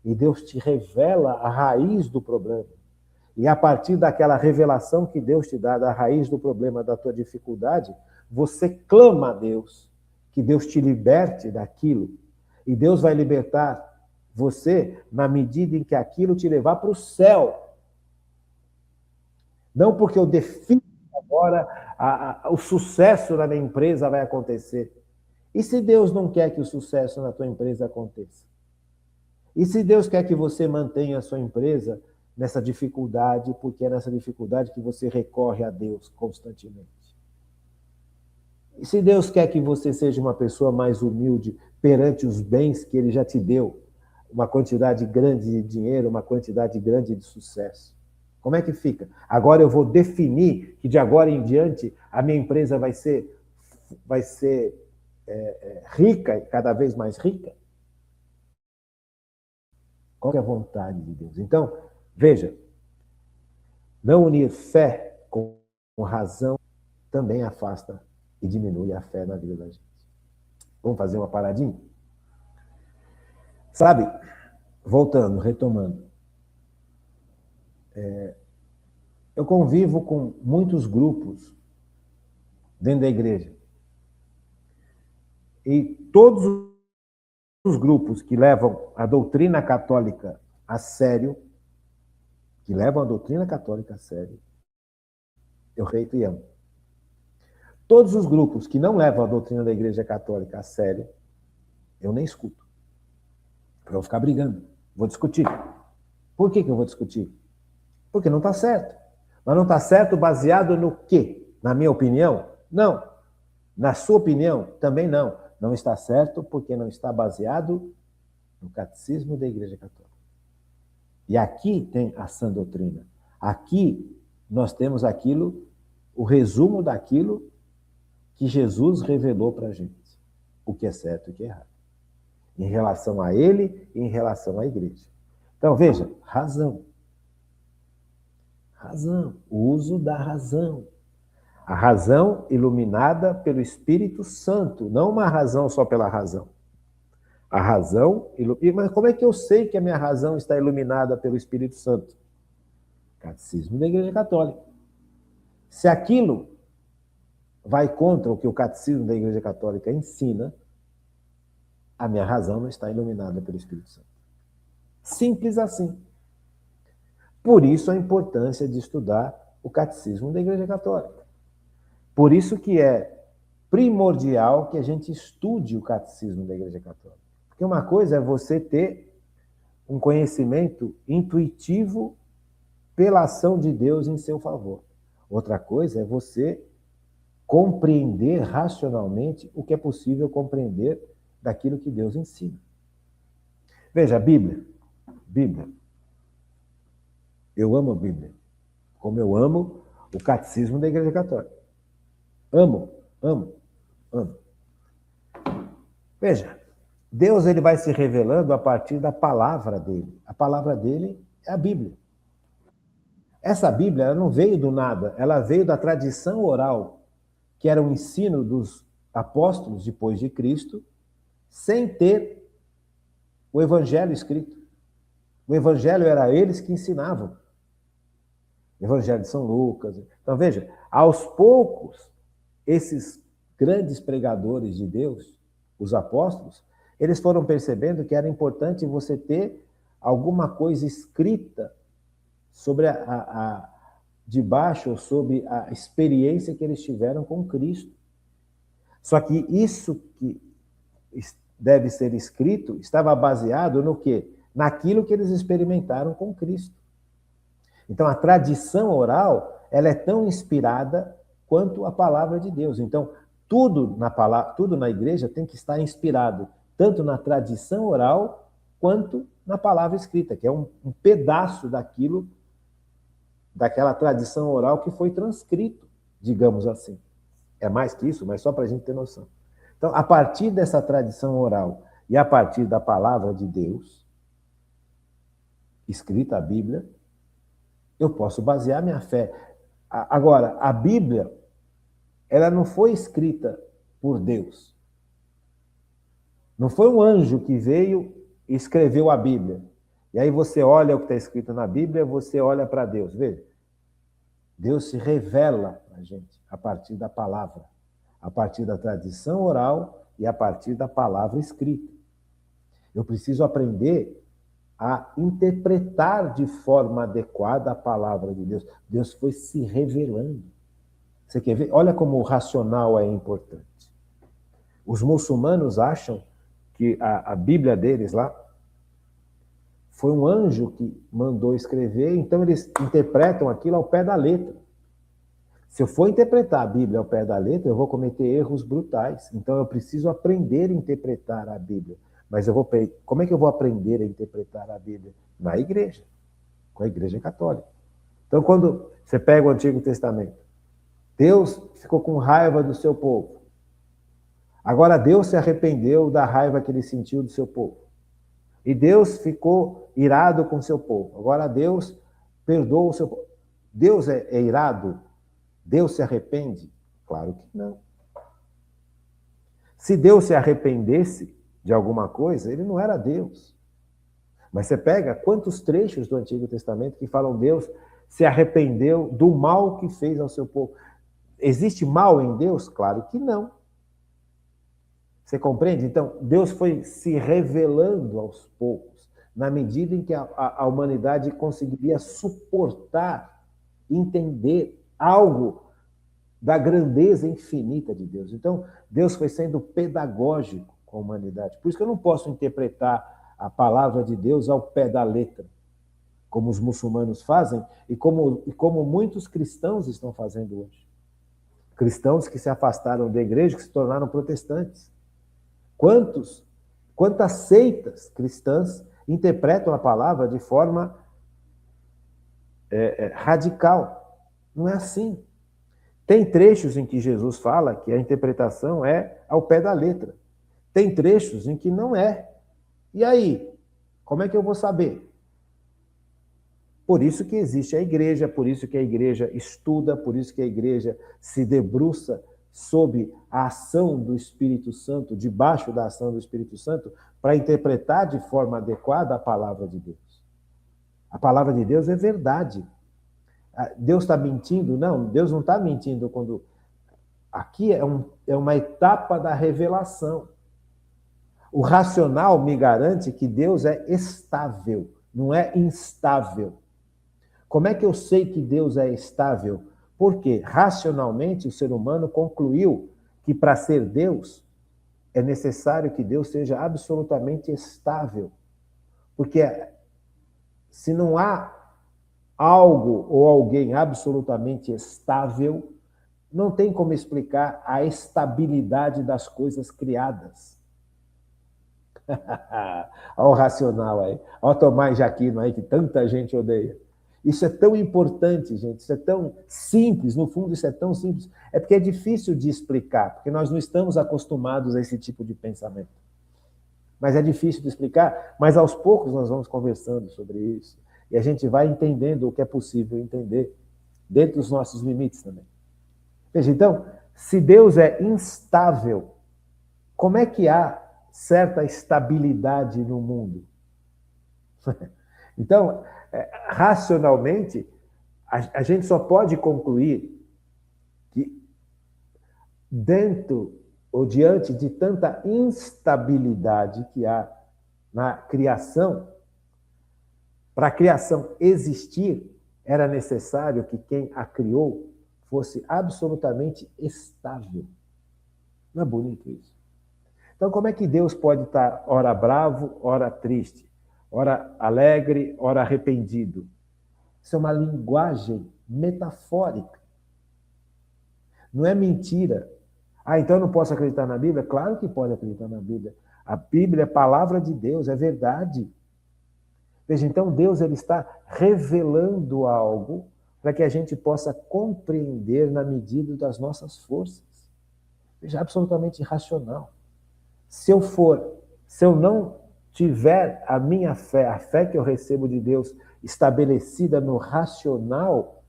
E Deus te revela a raiz do problema. E a partir daquela revelação que Deus te dá da raiz do problema, da tua dificuldade, você clama a Deus, que Deus te liberte daquilo. E Deus vai libertar você na medida em que aquilo te levar para o céu. Não porque eu defino agora o sucesso na minha empresa vai acontecer. E se Deus não quer que o sucesso na tua empresa aconteça? E se Deus quer que você mantenha a sua empresa nessa dificuldade, porque é nessa dificuldade que você recorre a Deus constantemente? E se Deus quer que você seja uma pessoa mais humilde perante os bens que Ele já te deu, uma quantidade grande de dinheiro, uma quantidade grande de sucesso, como é que fica? Agora eu vou definir que de agora em diante a minha empresa vai ser rica, cada vez mais rica? Qual é a vontade de Deus? Então, veja, não unir fé com razão também afasta e diminui a fé na vida da gente. Vamos fazer uma paradinha? Sabe, voltando, retomando, eu convivo com muitos grupos dentro da igreja. E todos os grupos que levam a doutrina católica a sério, eu respeito e amo. Todos os grupos que não levam a doutrina da Igreja Católica a sério, eu nem escuto. Eu vou ficar brigando, vou discutir. Por que eu vou discutir? Porque não está certo. Mas não está certo baseado no quê? Na minha opinião? Não. Na sua opinião? Também não. Não está certo porque não está baseado no catecismo da Igreja Católica. E aqui tem a sã doutrina. Aqui nós temos o resumo daquilo que Jesus revelou para a gente. O que é certo e o que é errado. Em relação a Ele e em relação à Igreja. Então, veja, razão. Razão. O uso da razão. A razão iluminada pelo Espírito Santo, não uma razão só pela razão. A razão... Mas como é que eu sei que a minha razão está iluminada pelo Espírito Santo? Catecismo da Igreja Católica. Se aquilo vai contra o que o Catecismo da Igreja Católica ensina, a minha razão não está iluminada pelo Espírito Santo. Simples assim. Por isso a importância de estudar o Catecismo da Igreja Católica. Por isso que é primordial que a gente estude o Catecismo da Igreja Católica. Porque uma coisa é você ter um conhecimento intuitivo pela ação de Deus em seu favor. Outra coisa é você compreender racionalmente o que é possível compreender daquilo que Deus ensina. Veja, a Bíblia. Eu amo a Bíblia, como eu amo o Catecismo da Igreja Católica. Amo. Veja, Deus ele vai se revelando a partir da palavra dele. A palavra dele é a Bíblia. Essa Bíblia ela não veio do nada, ela veio da tradição oral, que era o ensino dos apóstolos depois de Cristo, sem ter o Evangelho escrito. O Evangelho era eles que ensinavam. Evangelho de São Lucas. Então, veja, aos poucos, esses grandes pregadores de Deus, os apóstolos, eles foram percebendo que era importante você ter alguma coisa escrita sobre debaixo ou sobre a experiência que eles tiveram com Cristo. Só que isso que deve ser escrito estava baseado no quê? Naquilo que eles experimentaram com Cristo. Então, a tradição oral, ela é tão inspirada quanto a palavra de Deus. Então, tudo na igreja tem que estar inspirado, tanto na tradição oral, quanto na palavra escrita, que é um pedaço daquela tradição oral que foi transcrito, digamos assim. É mais que isso, mas só para a gente ter noção. Então, a partir dessa tradição oral e a partir da palavra de Deus, escrita a Bíblia, eu posso basear minha fé. Agora, a Bíblia, ela não foi escrita por Deus. Não foi um anjo que veio e escreveu a Bíblia. E aí você olha o que está escrito na Bíblia, você olha para Deus. Veja, Deus se revela para a gente a partir da palavra, a partir da tradição oral e a partir da palavra escrita. Eu preciso aprender a interpretar de forma adequada a palavra de Deus. Deus foi se revelando. Você quer ver? Olha como o racional é importante. Os muçulmanos acham que a Bíblia deles lá foi um anjo que mandou escrever, então eles interpretam aquilo ao pé da letra. Se eu for interpretar a Bíblia ao pé da letra, eu vou cometer erros brutais. Então eu preciso aprender a interpretar a Bíblia. Mas como é que eu vou aprender a interpretar a Bíblia? Na igreja, com a Igreja Católica. Então, quando você pega o Antigo Testamento, Deus ficou com raiva do seu povo. Agora Deus se arrependeu da raiva que ele sentiu do seu povo. E Deus ficou irado com o seu povo. Agora Deus perdoa o seu povo. Deus é irado? Deus se arrepende? Claro que não. Se Deus se arrependesse de alguma coisa, ele não era Deus. Mas você pega quantos trechos do Antigo Testamento que falam Deus se arrependeu do mal que fez ao seu povo. Existe mal em Deus? Claro que não. Você compreende? Então, Deus foi se revelando aos poucos, na medida em que a humanidade conseguiria suportar, entender algo da grandeza infinita de Deus. Então, Deus foi sendo pedagógico com a humanidade. Por isso que eu não posso interpretar a palavra de Deus ao pé da letra, como os muçulmanos fazem e como muitos cristãos estão fazendo hoje. Cristãos que se afastaram da igreja, que se tornaram protestantes. Quantas seitas cristãs interpretam a palavra de forma radical? Não é assim. Tem trechos em que Jesus fala que a interpretação é ao pé da letra. Tem trechos em que não é. E aí? Como é que eu vou saber? Por isso que existe a igreja, por isso que a igreja estuda, por isso que a igreja se debruça sob a ação do Espírito Santo, debaixo da ação do Espírito Santo, para interpretar de forma adequada a palavra de Deus. A palavra de Deus é verdade. Deus está mentindo? Não, Deus não está mentindo quando... Aqui é uma etapa da revelação. O racional me garante que Deus é estável, não é instável. Como é que eu sei que Deus é estável? Porque racionalmente o ser humano concluiu que para ser Deus é necessário que Deus seja absolutamente estável. Porque se não há algo ou alguém absolutamente estável, não tem como explicar a estabilidade das coisas criadas. Olha o racional aí. Olha o Tomás Aquino aí, que tanta gente odeia. Isso é tão importante, gente. Isso é tão simples. No fundo, isso é tão simples. É porque é difícil de explicar, porque nós não estamos acostumados a esse tipo de pensamento. Mas é difícil de explicar, mas aos poucos nós vamos conversando sobre isso. E a gente vai entendendo o que é possível entender, dentro dos nossos limites também. Veja, então, se Deus é instável, como é que há certa estabilidade no mundo? Então, racionalmente, a gente só pode concluir que dentro ou diante de tanta instabilidade que há na criação, para a criação existir, era necessário que quem a criou fosse absolutamente estável. Não é bonito isso? Então, como é que Deus pode estar ora bravo, ora triste, ora alegre, ora arrependido? Isso é uma linguagem metafórica. Não é mentira. Então eu não posso acreditar na Bíblia? Claro que pode acreditar na Bíblia. A Bíblia é palavra de Deus, é verdade. Veja, então Deus ele está revelando algo para que a gente possa compreender na medida das nossas forças. Veja, absolutamente irracional. Se eu não tiver a minha fé, a fé que eu recebo de Deus estabelecida no racional,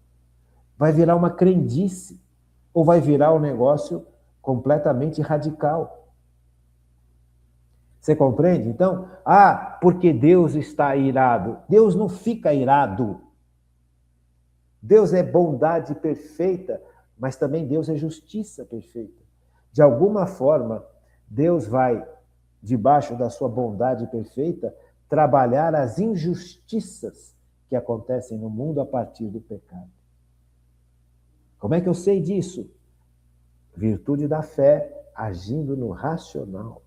vai virar uma crendice ou vai virar um negócio completamente radical. Você compreende? Então, porque Deus está irado. Deus não fica irado. Deus é bondade perfeita, mas também Deus é justiça perfeita. De alguma forma, Deus vai, debaixo da sua bondade perfeita, trabalhar as injustiças que acontecem no mundo a partir do pecado. Como é que eu sei disso? Virtude da fé agindo no racional.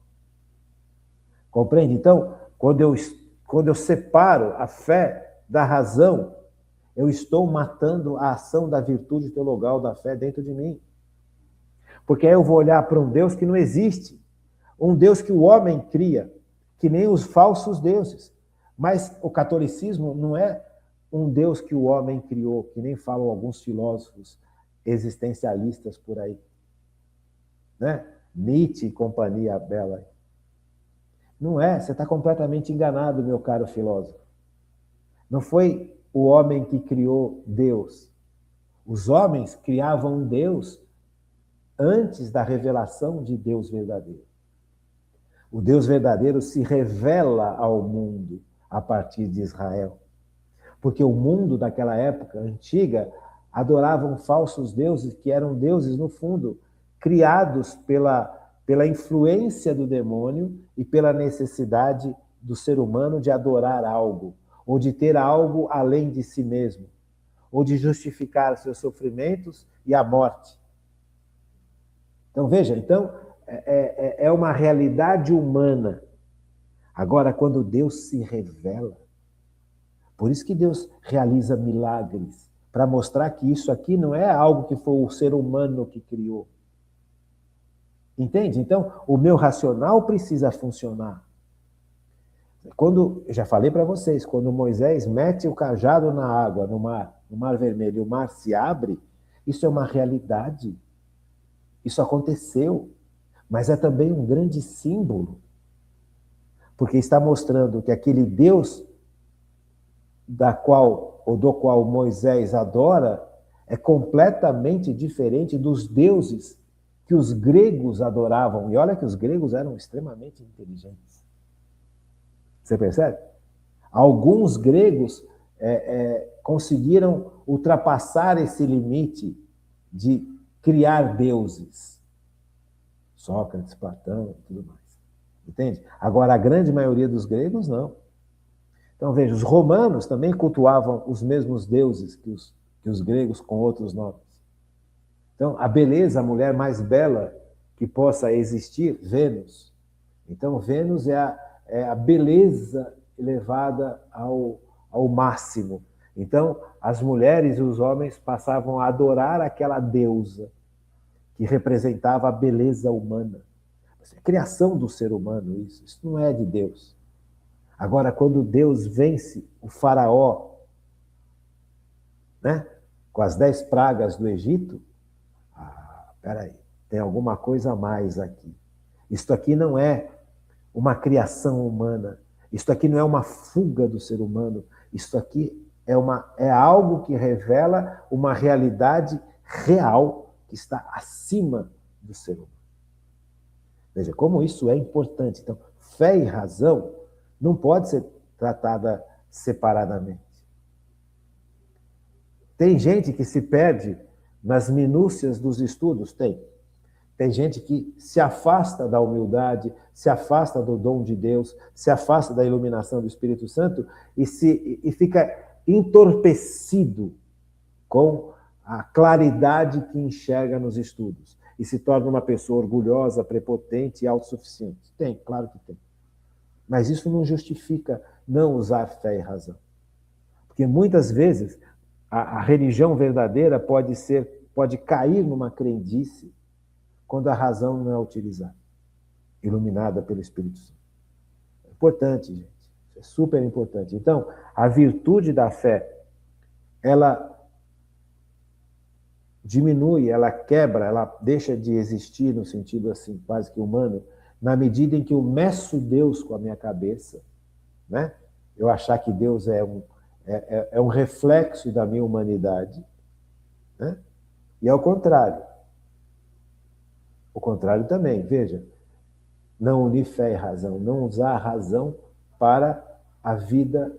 Compreende? Então, quando eu separo a fé da razão, eu estou matando a ação da virtude teologal da fé dentro de mim. Porque aí eu vou olhar para um Deus que não existe. Um Deus que o homem cria, que nem os falsos deuses. Mas o catolicismo não é um Deus que o homem criou, que nem falam alguns filósofos existencialistas por aí. Né? Nietzsche e companhia bela. Não é, você está completamente enganado, meu caro filósofo. Não foi o homem que criou Deus. Os homens criavam um Deus antes da revelação de Deus verdadeiro. O Deus verdadeiro se revela ao mundo a partir de Israel. Porque o mundo daquela época antiga adoravam falsos deuses, que eram deuses, no fundo, criados pela influência do demônio e pela necessidade do ser humano de adorar algo, ou de ter algo além de si mesmo, ou de justificar seus sofrimentos e a morte. Então, veja, é uma realidade humana. Agora, quando Deus se revela, por isso que Deus realiza milagres, para mostrar que isso aqui não é algo que foi o ser humano que criou. Entende? Então, o meu racional precisa funcionar. Eu já falei para vocês, quando Moisés mete o cajado na água, no mar Vermelho, e o mar se abre, isso é uma realidade. Isso aconteceu, mas é também um grande símbolo, porque está mostrando que aquele Deus da qual ou do qual Moisés adora, é completamente diferente dos deuses que os gregos adoravam. E olha que os gregos eram extremamente inteligentes. Você percebe? Alguns gregos conseguiram ultrapassar esse limite de criar deuses. Sócrates, Platão e tudo mais. Entende? Agora, a grande maioria dos gregos, não. Então, veja, os romanos também cultuavam os mesmos deuses que os gregos com outros nomes. Então, a beleza, a mulher mais bela que possa existir, Vênus. Então, Vênus é a beleza elevada ao máximo. Então, as mulheres e os homens passavam a adorar aquela deusa que representava a beleza humana. É a criação do ser humano, isso não é de Deus. Agora, quando Deus vence o faraó, né, com as 10 pragas do Egito, peraí, tem alguma coisa a mais aqui. Isto aqui não é uma criação humana, isto aqui não é uma fuga do ser humano, isto aqui é algo que revela uma realidade real que está acima do ser humano. Veja, como isso é importante. Então, fé e razão não pode ser tratada separadamente. Tem gente que se perde nas minúcias dos estudos? Tem. Tem gente que se afasta da humildade, se afasta do dom de Deus, se afasta da iluminação do Espírito Santo e fica entorpecido com a claridade que enxerga nos estudos e se torna uma pessoa orgulhosa, prepotente e autossuficiente. Tem, claro que tem. Mas isso não justifica não usar fé e razão. Porque muitas vezes a religião verdadeira pode cair numa crendice quando a razão não é utilizada, iluminada pelo Espírito Santo. É importante, gente. Isso é super importante. Então, a virtude da fé, ela diminui, ela quebra, ela deixa de existir no sentido assim, quase que humano, na medida em que eu meço Deus com a minha cabeça, né? Eu achar que Deus é um reflexo da minha humanidade, né? E ao contrário. O contrário também, veja, não unir fé e razão, não usar a razão para a vida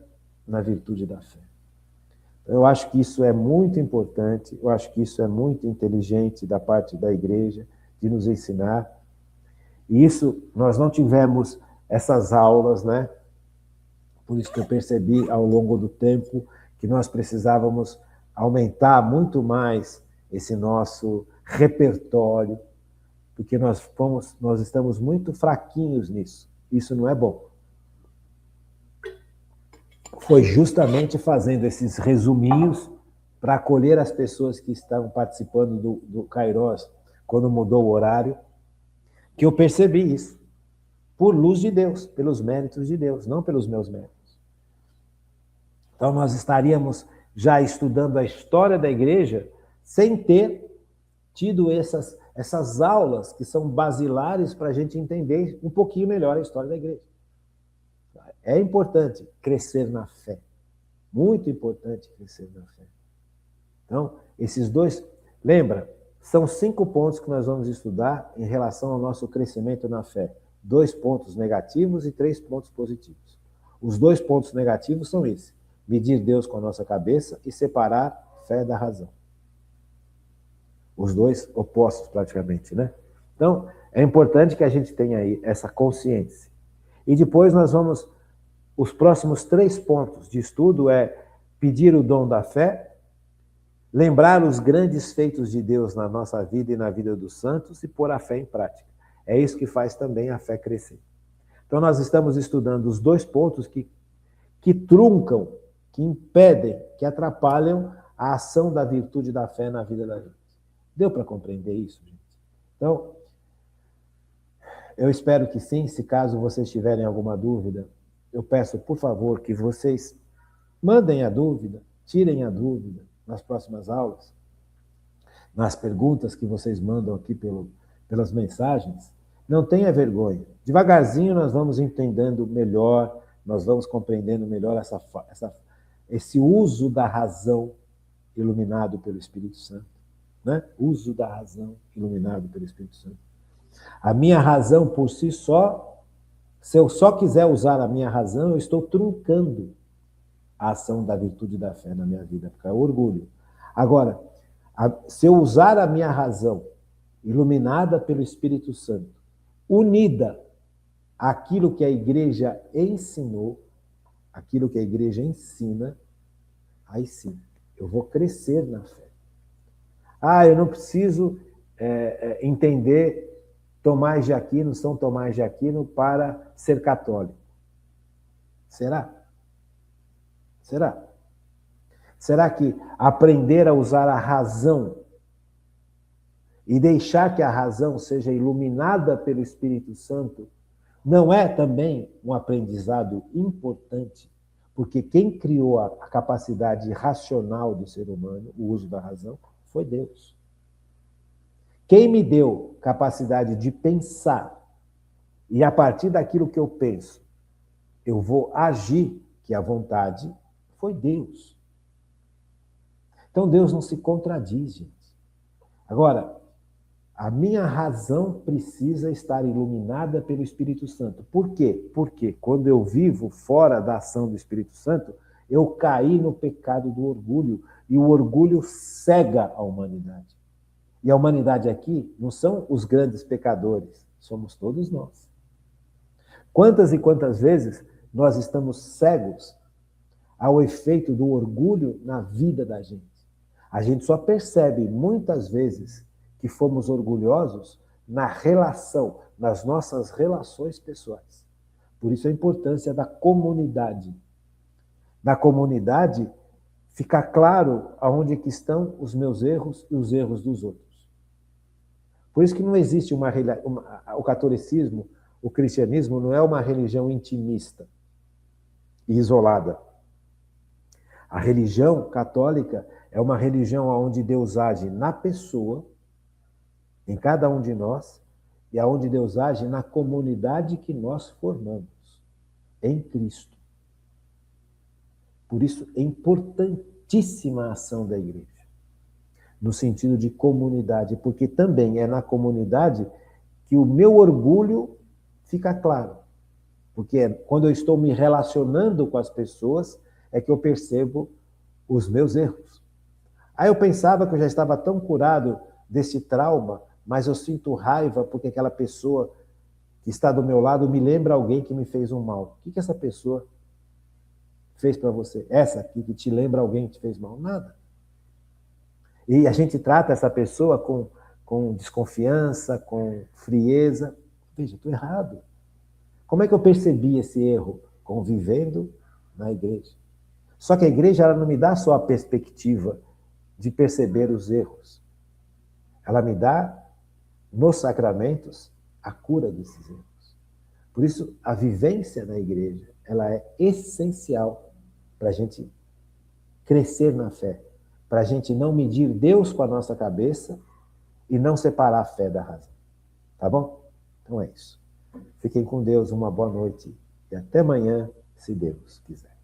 na virtude da fé. Eu acho que isso é muito importante, eu acho que isso é muito inteligente da parte da igreja, de nos ensinar. E isso, nós não tivemos essas aulas, né? Por isso que eu percebi ao longo do tempo que nós precisávamos aumentar muito mais esse nosso repertório, porque nós estamos muito fraquinhos nisso. Isso não é bom. Foi justamente fazendo esses resuminhos para acolher as pessoas que estavam participando do Kairos, quando mudou o horário, que eu percebi isso. Por luz de Deus, pelos méritos de Deus, não pelos meus méritos. Então, nós estaríamos já estudando a história da igreja sem ter tido essas aulas que são basilares para a gente entender um pouquinho melhor a história da igreja. É importante crescer na fé. Muito importante crescer na fé. Então, esses dois... Lembra, são 5 pontos que nós vamos estudar em relação ao nosso crescimento na fé. 2 pontos negativos e 3 pontos positivos. Os 2 pontos negativos são esses. Medir Deus com a nossa cabeça e separar fé da razão. Os 2 opostos, praticamente, né? Então, é importante que a gente tenha aí essa consciência. E depois nós vamos... Os próximos 3 pontos de estudo é pedir o dom da fé, lembrar os grandes feitos de Deus na nossa vida e na vida dos santos e pôr a fé em prática. É isso que faz também a fé crescer. Então, nós estamos estudando os 2 pontos que truncam, que impedem, que atrapalham a ação da virtude da fé na vida da gente. Deu para compreender isso, gente? Então, eu espero que sim. Se caso vocês tiverem alguma dúvida, eu peço, por favor, que vocês mandem a dúvida, tirem a dúvida nas próximas aulas, nas perguntas que vocês mandam aqui pelas mensagens. Não tenha vergonha. Devagarzinho nós vamos entendendo melhor, nós vamos compreendendo melhor esse uso da razão iluminado pelo Espírito Santo, né? Uso da razão iluminado pelo Espírito Santo. A minha razão por si só, se eu só quiser usar a minha razão, eu estou truncando a ação da virtude da fé na minha vida, porque é orgulho. Agora, se eu usar a minha razão iluminada pelo Espírito Santo, unida àquilo que a igreja ensinou, aquilo que a igreja ensina, aí sim, eu vou crescer na fé. Eu não preciso entender Tomás de Aquino, São Tomás de Aquino, para ser católico. Será? Será? Será que aprender a usar a razão e deixar que a razão seja iluminada pelo Espírito Santo não é também um aprendizado importante? Porque quem criou a capacidade racional do ser humano, o uso da razão, foi Deus. Quem me deu capacidade de pensar e a partir daquilo que eu penso, eu vou agir, que a vontade, foi Deus. Então Deus não se contradiz, gente. Agora, a minha razão precisa estar iluminada pelo Espírito Santo. Por quê? Porque quando eu vivo fora da ação do Espírito Santo, eu caí no pecado do orgulho, e o orgulho cega a humanidade. E a humanidade aqui não são os grandes pecadores, somos todos nós. Quantas e quantas vezes nós estamos cegos ao efeito do orgulho na vida da gente? A gente só percebe muitas vezes que fomos orgulhosos na relação, nas nossas relações pessoais. Por isso a importância da comunidade. Na comunidade, ficar claro aonde que estão os meus erros e os erros dos outros. Por isso que não existe o catolicismo, o cristianismo não é uma religião intimista e isolada. A religião católica é uma religião onde Deus age na pessoa, em cada um de nós, e aonde Deus age na comunidade que nós formamos, em Cristo. Por isso é importantíssima a ação da igreja, no sentido de comunidade, porque também é na comunidade que o meu orgulho fica claro. Porque quando eu estou me relacionando com as pessoas, é que eu percebo os meus erros. Aí eu pensava que eu já estava tão curado desse trauma, mas eu sinto raiva porque aquela pessoa que está do meu lado me lembra alguém que me fez um mal. O que essa pessoa fez para você? Essa aqui que te lembra alguém que te fez mal? Nada. E a gente trata essa pessoa com desconfiança, com frieza. Veja, estou errado. Como é que eu percebi esse erro? Convivendo na igreja. Só que a igreja ela não me dá só a perspectiva de perceber os erros. Ela me dá, nos sacramentos, a cura desses erros. Por isso, a vivência na igreja ela é essencial para a gente crescer na fé, para a gente não medir Deus com a nossa cabeça e não separar a fé da razão. Tá bom? Então é isso. Fiquem com Deus, uma boa noite e até amanhã, se Deus quiser.